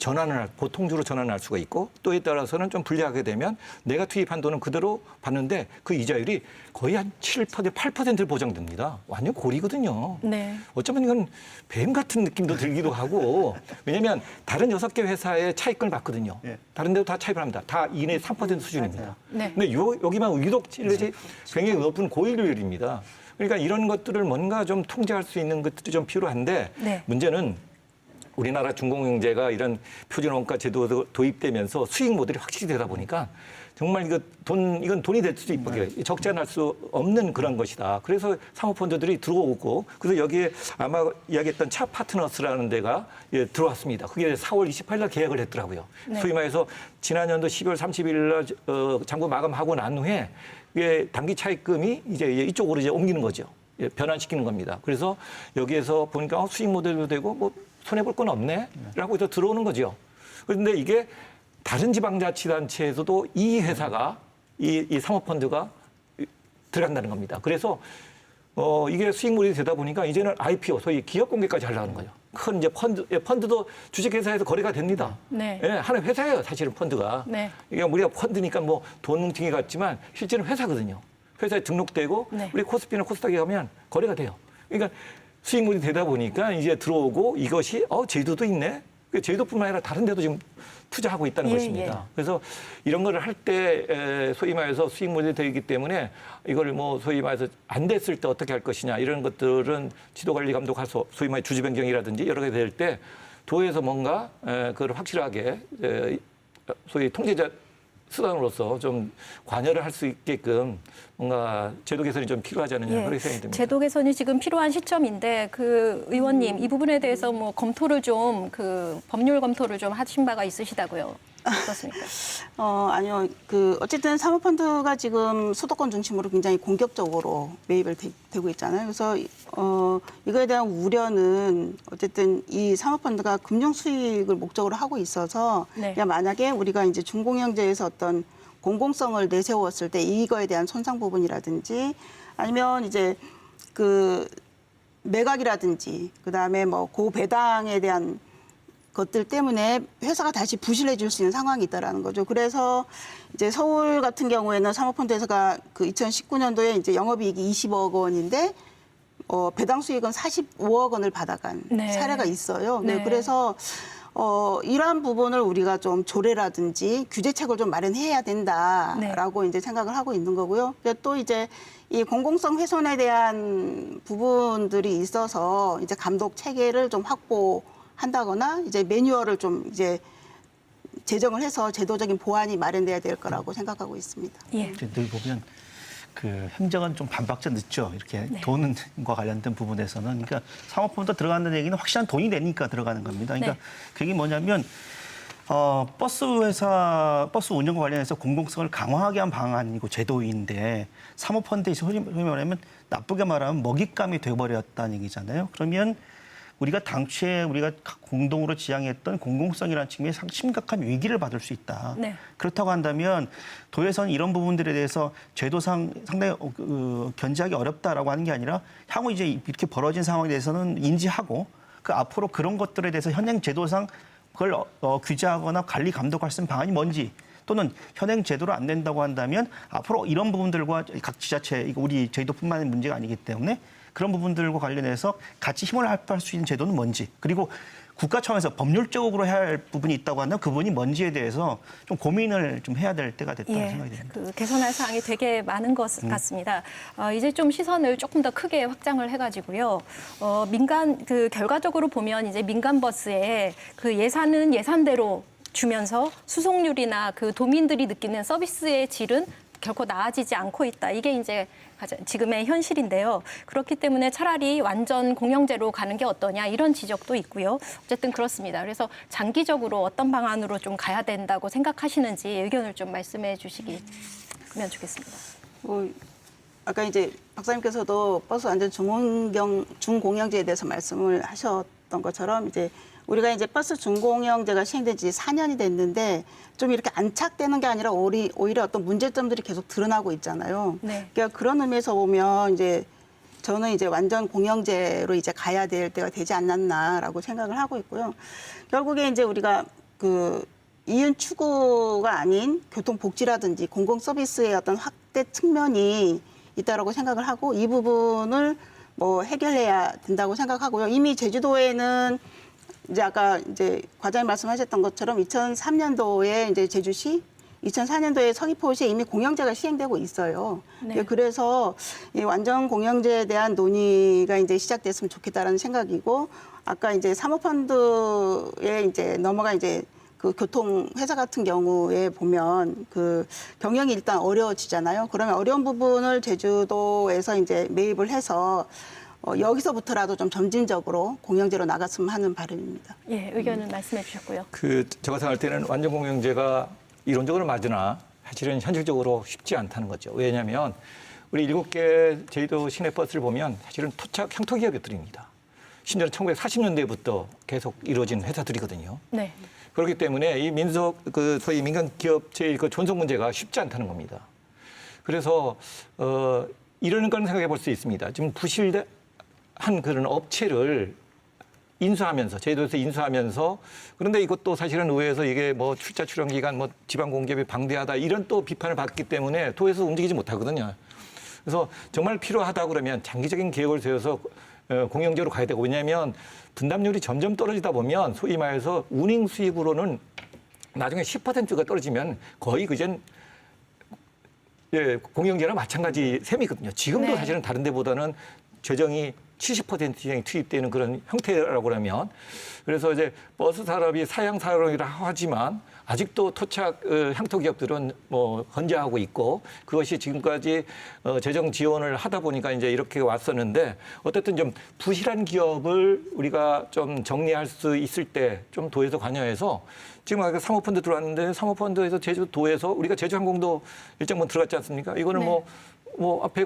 보통주로 전환할 수가 있고 또에 따라서는 좀 불리하게 되면 내가 투입한 돈은 그대로 받는데 그 이자율이 거의 한 7%, 8%를 보장됩니다. 완전 고리거든요. 네. 어쩌면 이건 뱀 같은 느낌도 들기도 하고 왜냐하면 다른 6개 회사의 차입금을 받거든요. 예. 다른 데도 다 차입을 합니다. 다 이내 3% 수준입니다. 네. 근데 여기만 유독 찔러지 굉장히 높은 고익률입니다. 그러니까 이런 것들을 뭔가 좀 통제할 수 있는 것들이 좀 필요한데 네. 문제는 우리나라 중공영제가 이런 표준원가 제도가 도입되면서 수익 모델이 확실히 되다 보니까 정말 이건 돈이 될 수도 있고 적지 않을 수 없는 그런 것이다. 그래서 사모펀드들이 들어오고 그래서 여기에 아마 이야기했던 차 파트너스라는 데가 들어왔습니다. 그게 4월 28일 날 계약을 했더라고요. 네. 소위 말해서 지난 연도 12월 30일 날 잔고 마감하고 난 후에 이게 단기 차입금이 이제 이쪽으로 이제 옮기는 거죠. 변환시키는 겁니다. 그래서 여기에서 보니까 수익 모델도 되고 뭐 손해 볼 건 없네라고 해서 들어오는 거죠. 그런데 이게 다른 지방자치단체에서도 이 회사가 이 사모펀드가 들어간다는 겁니다. 그래서 이게 수익물이 되다 보니까 이제는 IPO, 소위 기업 공개까지 하려는 거죠. 큰 이제 펀드도 주식회사에서 거래가 됩니다. 네. 예, 하나의 회사예요, 사실은 펀드가. 네. 이게 우리가 펀드니까 뭐 돈 뭉퉁이 같지만 실제는 회사거든요. 회사에 등록되고 네. 우리 코스피나 코스닥에 가면 거래가 돼요. 그러니까 수익물이 되다 보니까 이제 들어오고 이것이 제주도도 있네. 제주도뿐만 아니라 다른 데도 지금 투자하고 있다는 것입니다. 그래서 이런 거를 할 때 소위 말해서 수익물이 되기 때문에 이걸 뭐 소위 말해서 안 됐을 때 어떻게 할 것이냐 이런 것들은 지도관리 감독하서 소위 말해 주지 변경이라든지 여러 개 될 때 도에서 뭔가 그걸 확실하게 소위 통제자 수단으로서 좀 관여를 할 수 있게끔 뭔가 제도 개선이 좀 필요하지 않느냐 그렇게 생각이 듭니다. 제도 개선이 지금 필요한 시점인데 의원님 이 부분에 대해서 뭐 검토를 좀 법률 검토를 좀 하신 바가 있으시다고요. 어떻습니까? 아니요. 어쨌든 사모펀드가 지금 수도권 중심으로 굉장히 공격적으로 매입을 되고 있잖아요. 그래서 이거에 대한 우려는 어쨌든 이 사모펀드가 금융 수익을 목적으로 하고 있어서 네. 그냥 만약에 우리가 이제 중공영제에서 어떤 공공성을 내세웠을 때 이거에 대한 손상 부분이라든지 아니면 이제 매각이라든지 그다음에 뭐 고배당에 대한 것들 때문에 회사가 다시 부실해 줄 수 있는 상황이 있다라는 거죠. 그래서 이제 서울 같은 경우에는 사모펀드에서가 그 2019년도에 이제 영업이익이 20억 원인데 배당 수익은 45억 원을 받아간 네. 사례가 있어요. 네. 네. 그래서 이러한 부분을 우리가 좀 조례라든지 규제책을 좀 마련해야 된다라고 이제 생각을 하고 있는 거고요. 또 이제 이 공공성 훼손에 대한 부분들이 있어서 이제 감독 체계를 좀 확보한다거나 이제 매뉴얼을 좀 이제 제정을 해서 제도적인 보완이 마련돼야 될 거라고 생각하고 있습니다. 예. 늘 보면 그 행정은 좀 반박자 늦죠. 이렇게 네. 돈과 관련된 부분에서는. 그러니까 사모펀드 들어간다는 얘기는 확실한 돈이 되니까 들어가는 겁니다. 그러니까 네. 그게 뭐냐면 버스 운영과 관련해서 공공성을 강화하게 한 방안이고 제도인데 사모펀드에서 소위 말하면 나쁘게 말하면 먹잇감이 돼버렸다는 얘기잖아요. 그러면 우리가 당초에 우리가 공동으로 지향했던 공공성이라는 측면에 심각한 위기를 받을 수 있다. 네. 그렇다고 한다면 도에서는 이런 부분들에 대해서 제도상 상당히 견제하기 어렵다라고 하는 게 아니라 향후 이제 이렇게 벌어진 상황에 대해서는 인지하고 그 앞으로 그런 것들에 대해서 현행 제도상 그걸 규제하거나 관리 감독할 수 있는 방안이 뭔지 또는 현행 제도로 안 된다고 한다면 앞으로 이런 부분들과 각 지자체 이거 우리 제도뿐만의 문제가 아니기 때문에 그런 부분들과 관련해서 같이 힘을 합할 수 있는 제도는 뭔지 그리고 국가 차원에서 법률적으로 해야 할 부분이 있다고 한다면 그 부분이 뭔지에 대해서 좀 고민을 좀 해야 될 때가 됐다고 생각이 됩니다. 그 개선할 사항이 되게 많은 것 같습니다. 이제 좀 시선을 조금 더 크게 확장을 해가지고요. 민간 그 결과적으로 보면 이제 민간 버스에 그 예산은 예산대로 주면서 수송률이나 그 도민들이 느끼는 서비스의 질은 결코 나아지지 않고 있다. 이게 이제 지금의 현실인데요. 그렇기 때문에 차라리 완전 공영제로 가는 게 어떠냐 이런 지적도 있고요. 어쨌든 그렇습니다. 그래서 장기적으로 어떤 방안으로 좀 가야 된다고 생각하시는지 의견을 좀 말씀해 주시면 좋겠습니다. 아까 이제 박사님께서도 버스 안전 중공영제에 대해서 말씀을 하셨던 것처럼 이제 우리가 이제 버스 중공영제가 시행된 지 4년이 됐는데 좀 이렇게 안착되는 게 아니라 오히려 어떤 문제점들이 계속 드러나고 있잖아요. 네. 그러니까 그런 의미에서 보면 이제 저는 이제 완전 공영제로 이제 가야 될 때가 되지 않았나라고 생각을 하고 있고요. 결국에 이제 우리가 그 이윤 추구가 아닌 교통복지라든지 공공 서비스의 어떤 확대 측면이 있다라고 생각을 하고 이 부분을 뭐 해결해야 된다고 생각하고요. 이미 제주도에는 이제 아까 이제 과장님 말씀하셨던 것처럼 2003년도에 이제 제주시, 2004년도에 서귀포시에 이미 공영제가 시행되고 있어요. 네. 그래서 이 완전 공영제에 대한 논의가 이제 시작됐으면 좋겠다라는 생각이고, 아까 이제 사모펀드에 이제 넘어가 이제 그 교통회사 같은 경우에 보면 그 경영이 일단 어려워지잖아요. 그러면 어려운 부분을 제주도에서 이제 매입을 해서 여기서부터라도 좀 점진적으로 공영제로 나갔으면 하는 바람입니다. 예, 의견을 말씀해 주셨고요. 제가 생각할 때는 완전 공영제가 이론적으로 맞으나 사실은 현실적으로 쉽지 않다는 거죠. 왜냐하면 우리 7개 제주도 시내버스를 보면 사실은 토착 향토 기업들입니다. 심지어는 1940년대부터 계속 이루어진 회사들이거든요. 네. 그렇기 때문에 이 소위 민간 기업체의 그 존속 문제가 쉽지 않다는 겁니다. 그래서 이런 건 생각해 볼 수 있습니다. 지금 부실한 그런 업체를 인수하면서 제도에서 인수하면서 그런데 이것도 사실은 의회에서 이게 뭐 출자 출연 기간 뭐 지방 공기업이 방대하다 이런 또 비판을 받기 때문에 도에서 움직이지 못하거든요. 그래서 정말 필요하다 그러면 장기적인 계획을 세워서 공영제로 가야 되고 왜냐하면 분담률이 점점 떨어지다 보면 소위 말해서 운행 수익으로는 나중에 10%가 떨어지면 거의 그젠 공영제랑 마찬가지 셈이거든요. 지금도 네. 사실은 다른 데보다는 재정이 70% 이상이 투입되는 그런 형태라고 하면 그래서 이제 버스 산업이 사양 산업이라 하지만 아직도 토착 향토 기업들은 뭐 건재하고 있고 그것이 지금까지 재정 지원을 하다 보니까 이제 이렇게 왔었는데 어쨌든 좀 부실한 기업을 우리가 좀 정리할 수 있을 때 좀 도에서 관여해서 지금 아까 사모펀드 들어왔는데 사모펀드에서 제주도에서 우리가 제주항공도 일정 부분 들어갔지 않습니까? 이거는 네. 뭐 앞에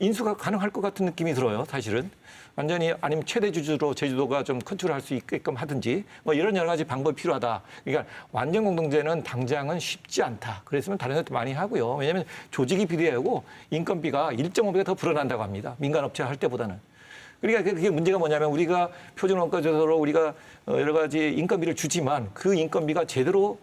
인수가 가능할 것 같은 느낌이 들어요, 사실은. 완전히 아니면 최대 주주로 제주도가 좀 컨트롤할 수 있게끔 하든지 뭐 이런 여러 가지 방법이 필요하다. 그러니까 완전 공동제는 당장은 쉽지 않다. 그랬으면 다른 데도 많이 하고요. 왜냐하면 조직이 비대하고 인건비가 1.5배가 더 불어난다고 합니다. 민간업체 할 때보다는. 그러니까 그게 문제가 뭐냐면 우리가 표준원가제도로 우리가 여러 가지 인건비를 주지만 그 인건비가 제대로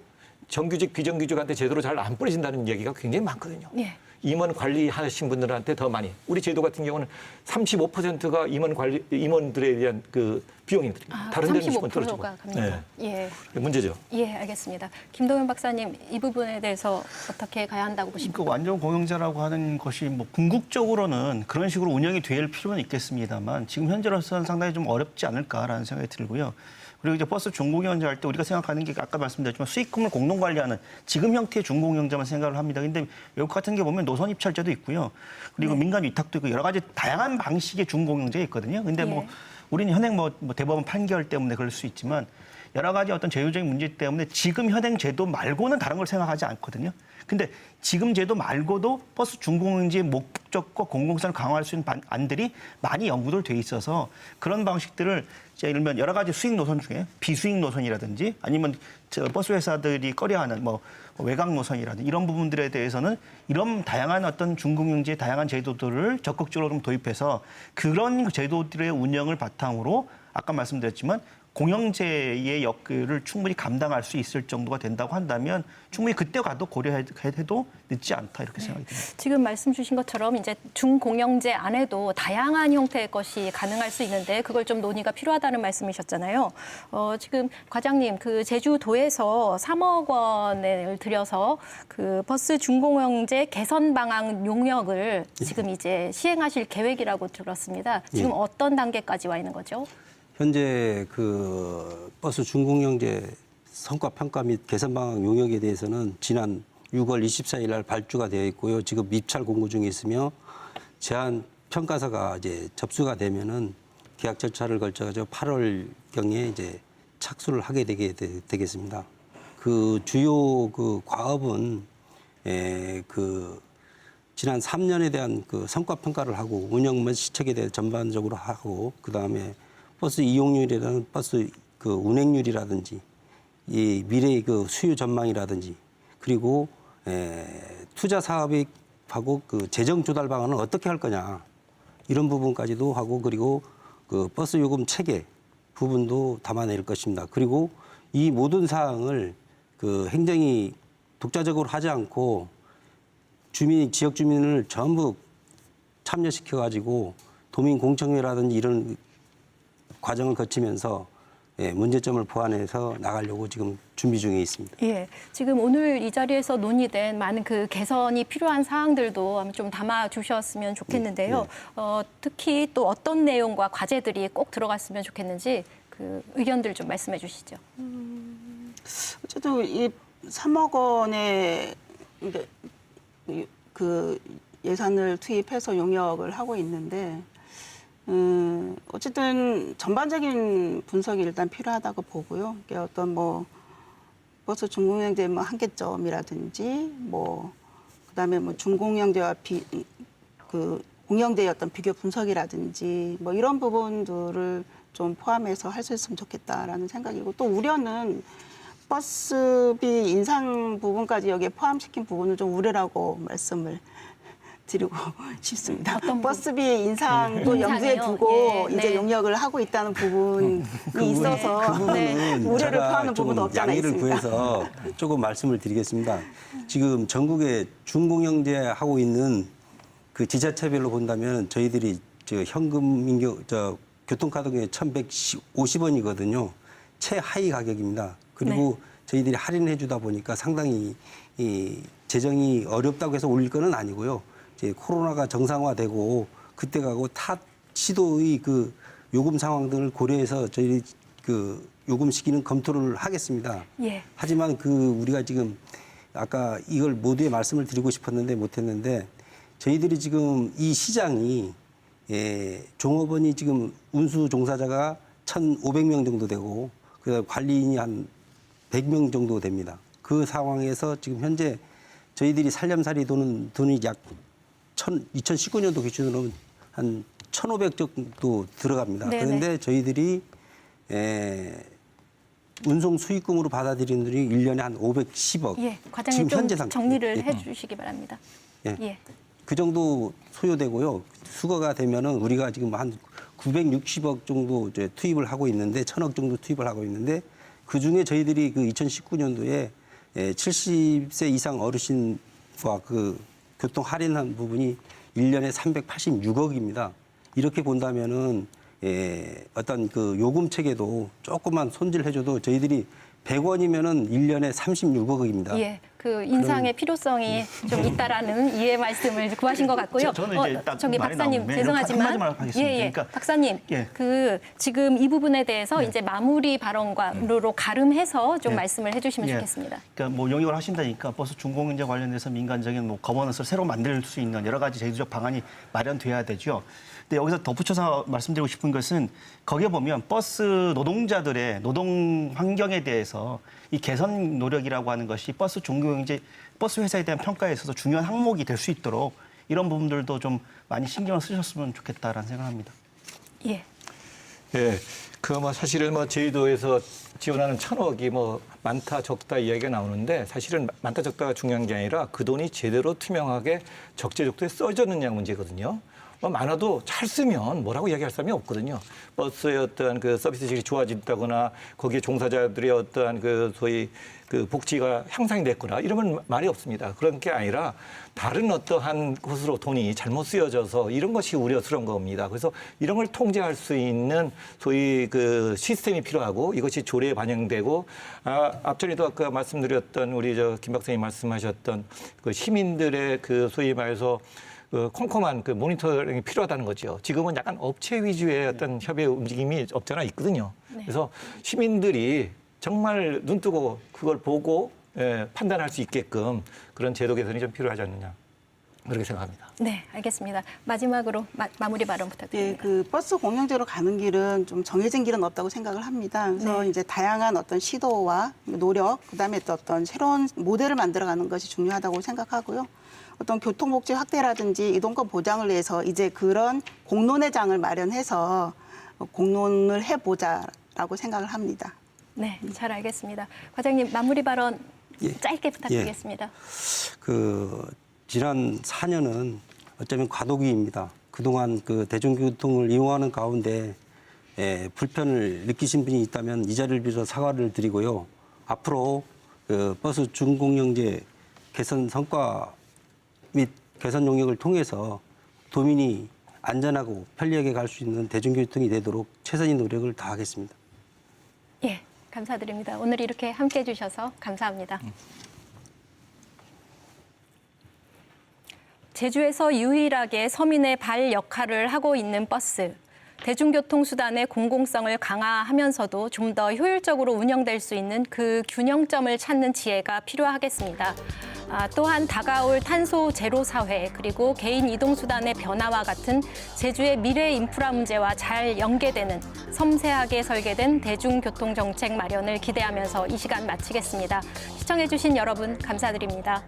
정규직, 비정규직한테 제대로 잘 안 뿌려진다는 얘기가 굉장히 많거든요. 예. 임원 관리하신 분들한테 더 많이. 우리 제도 같은 경우는 35%가 임원들에 대한 그 비용이 다른 데는 10분 떨어지고. 35%가 갑니다. 예. 문제죠. 예, 알겠습니다. 김동현 박사님, 이 부분에 대해서 어떻게 가야 한다고 보십니까? 그 완전 공영제라고 하는 것이 뭐 궁극적으로는 그런 식으로 운영이 될 필요는 있겠습니다만 지금 현재로서는 상당히 좀 어렵지 않을까라는 생각이 들고요. 그리고 이제 버스 준공영제 할 때 우리가 생각하는 게 아까 말씀드렸지만 수익금을 공동 관리하는 지금 형태의 준공영제만 생각을 합니다. 근데 외국 같은 게 보면 노선 입찰제도 있고요. 그리고 민간 위탁도 있고 여러 가지 다양한 방식의 준공영제가 있거든요. 근데 뭐 예. 우리는 현행 뭐 대법원 판결 때문에 그럴 수 있지만 여러 가지 어떤 제도적인 문제 때문에 지금 현행 제도 말고는 다른 걸 생각하지 않거든요. 근데 지금 제도 말고도 버스 준공영제의 목적과 공공성을 강화할 수 있는 안들이 많이 연구들 돼 있어서 그런 방식들을 예를 들면 여러 가지 수익 노선 중에 비수익 노선이라든지 아니면 버스 회사들이 꺼려하는 뭐 외곽 노선이라든지 이런 부분들에 대해서는 이런 다양한 어떤 준공영제의 다양한 제도들을 적극적으로 좀 도입해서 그런 제도들의 운영을 바탕으로 아까 말씀드렸지만 공영제의 역할을 충분히 감당할 수 있을 정도가 된다고 한다면 충분히 그때 가도 고려해도 늦지 않다 이렇게 생각이 듭니다. 지금 말씀 주신 것처럼 이제 중공영제 안에도 다양한 형태의 것이 가능할 수 있는데 그걸 좀 논의가 필요하다는 말씀이셨잖아요. 지금 과장님, 그 제주도에서 3억 원을 들여서 그 버스 중공영제 개선 방안 용역을 지금 이제 시행하실 계획이라고 들었습니다. 지금 어떤 단계까지 와 있는 거죠? 현재 그 버스 준공영제 성과 평가 및 개선 방안 용역에 대해서는 지난 6월 24일 날 발주가 되어 있고요. 지금 입찰 공고 중에 있으며 제안 평가서가 이제 접수가 되면은 계약 절차를 거쳐가지고 8월 경에 이제 착수를 하게 되겠습니다. 그 주요 그 과업은 그 지난 3년에 대한 그 성과 평가를 하고 운영 및 시책에 대해 전반적으로 하고 그 다음에 버스 이용률이라는 버스 그 운행률이라든지 이 미래의 그 수요 전망이라든지 그리고 투자 사업하고 그 재정 조달 방안은 어떻게 할 거냐 이런 부분까지도 하고 그리고 그 버스 요금 체계 부분도 담아낼 것입니다. 그리고 이 모든 사항을 그 행정이 독자적으로 하지 않고 지역 주민을 전부 참여시켜 가지고 도민 공청회라든지 이런 과정을 거치면서 문제점을 보완해서 나가려고 지금 준비 중에 있습니다. 예, 지금 오늘 이 자리에서 논의된 많은 그 개선이 필요한 사항들도 좀 담아 주셨으면 좋겠는데요. 특히 또 어떤 내용과 과제들이 꼭 들어갔으면 좋겠는지 그 의견들 좀 말씀해 주시죠. 어쨌든 이 3억 원의 그 예산을 투입해서 용역을 하고 있는데 어쨌든 전반적인 분석이 일단 필요하다고 보고요. 이게 어떤 뭐 버스 준공영제 뭐 한계점이라든지 뭐 그다음에 뭐 준공영제와 그 공영제의 어떤 비교 분석이라든지 뭐 이런 부분들을 좀 포함해서 할 수 있으면 좋겠다라는 생각이고 또 우려는 버스비 인상 부분까지 여기에 포함시킨 부분은 좀 우려라고 말씀을 드리고 싶습니다. 어떤 버스비 인상도 염두에 인상이요? 두고 예, 이제 네. 용역을 하고 있다는 부분이 있어서 그 부분은 우려를 제가 표하는 부분도 조금 없지 않아 양해를 있습니다. 구해서 조금 말씀을 드리겠습니다. 지금 전국에 준공영제 하고 있는 그 지자체별로 본다면 저희들이 저 현금 교통카드 중에 1,150원이거든요. 최하위 가격입니다. 그리고 저희들이 할인해 주다 보니까 상당히 이 재정이 어렵다고 해서 올릴 건 아니고요. 이제 코로나가 정상화되고 그때 가고 타 시도의 그 요금 상황 등을 고려해서 저희 그 요금 시기는 검토를 하겠습니다. 예. 하지만 그 우리가 지금 아까 이걸 모두에 말씀을 드리고 싶었는데 못했는데 저희들이 지금 이 시장이 종업원이 지금 운수 종사자가 1,500명 정도 되고 그다음 관리인이 한 100명 정도 됩니다. 그 상황에서 지금 현재 저희들이 살림살이 도는 돈이 약 2019년도 기준으로 한 1,500 정도 들어갑니다. 네네. 그런데 저희들이 운송 수익금으로 받아들이는 돈이 1년에 한 510억. 예, 과장님 지금 좀 현재 상태. 정리를 예. 해주시기 바랍니다. 예. 예. 그 정도 소요되고요. 수거가 되면은 우리가 지금 한 960억 정도 이제 투입을 하고 있는데 1,000억 정도 투입을 하고 있는데 그 중에 저희들이 그 2019년도에 70세 이상 어르신과 그 교통 할인한 부분이 1년에 386억입니다. 이렇게 본다면은 어떤 그 요금 체계도 조금만 손질해줘도 저희들이 100원이면은 1년에 36억입니다. 예, 그 인상의 필요성이 좀 있다라는 이해 말씀을 구하신 것 같고요. 저는 이제 딱 저기 말이 박사님 나오면 죄송하지만 한마디만 하겠습니다. 예, 그러니까 박사님 예. 그 지금 이 부분에 대해서 이제 마무리 발언과로 가름해서 좀 말씀을 해주시면 예. 좋겠습니다. 그러니까 뭐 용역을 하신다니까 버스 준공제 관련해서 민간적인 뭐 거버넌스를 새로 만들 수 있는 여러 가지 제도적 방안이 마련돼야 되죠. 근데 여기서 덧붙여서 말씀드리고 싶은 것은 거기에 보면 버스 노동자들의 노동 환경에 대해서 이 개선 노력이라고 하는 것이 버스 종교경제 버스 회사에 대한 평가에 있어서 중요한 항목이 될 수 있도록 이런 부분들도 좀 많이 신경을 쓰셨으면 좋겠다라는 생각합니다. 예. 예, 그 뭐 사실은 뭐 제주도에서 지원하는 1,000억이 뭐 많다 적다 이야기가 나오는데 사실은 많다 적다가 중요한 게 아니라 그 돈이 제대로 투명하게 적재적소에 써졌느냐 문제거든요. 뭐 많아도 잘 쓰면 뭐라고 이야기할 사람이 없거든요. 버스의 어떠한 그 서비스질이 좋아진다거나 거기에 종사자들의 어떠한 그 소위 그 복지가 향상이 됐거나 이러면 말이 없습니다. 그런 게 아니라 다른 어떠한 곳으로 돈이 잘못 쓰여져서 이런 것이 우려스러운 겁니다. 그래서 이런 걸 통제할 수 있는 소위 그 시스템이 필요하고 이것이 조례에 반영되고 앞전에도 아까 말씀드렸던 우리 김 박사님 말씀하셨던 그 시민들의 그 소위 말해서 그 컴컴한 그 모니터링이 필요하다는 거죠. 지금은 약간 업체 위주의 어떤 협의 움직임이 없잖아 있거든요. 그래서 시민들이 정말 눈 뜨고 그걸 보고 판단할 수 있게끔 그런 제도 개선이 좀 필요하지 않느냐 그렇게 생각합니다. 네, 알겠습니다. 마지막으로 마무리 발언 예, 부탁드립니다. 그 버스 공영제로 가는 길은 좀 정해진 길은 없다고 생각을 합니다. 그래서 이제 다양한 어떤 시도와 노력, 그다음에 또 어떤 새로운 모델을 만들어가는 것이 중요하다고 생각하고요. 어떤 교통복지 확대라든지 이동권 보장을 위해서 이제 그런 공론의 장을 마련해서 공론을 해보자라고 생각을 합니다. 네, 잘 알겠습니다. 과장님 마무리 발언 짧게 부탁드리겠습니다. 그 지난 4년은 어쩌면 과도기입니다. 그동안 그 대중교통을 이용하는 가운데 불편을 느끼신 분이 있다면 이 자리를 빌어 사과를 드리고요. 앞으로 그 버스 준공영제 개선 성과 및 개선 용역을 통해서 도민이 안전하고 편리하게 갈 수 있는 대중교통이 되도록 최선의 노력을 다하겠습니다. 예, 감사드립니다. 오늘 이렇게 함께해 주셔서 감사합니다. 제주에서 유일하게 서민의 발 역할을 하고 있는 버스. 대중교통수단의 공공성을 강화하면서도 좀 더 효율적으로 운영될 수 있는 그 균형점을 찾는 지혜가 필요하겠습니다. 또한 다가올 탄소 제로 사회 그리고 개인 이동수단의 변화와 같은 제주의 미래 인프라 문제와 잘 연계되는 섬세하게 설계된 대중교통정책 마련을 기대하면서 이 시간 마치겠습니다. 시청해주신 여러분 감사드립니다.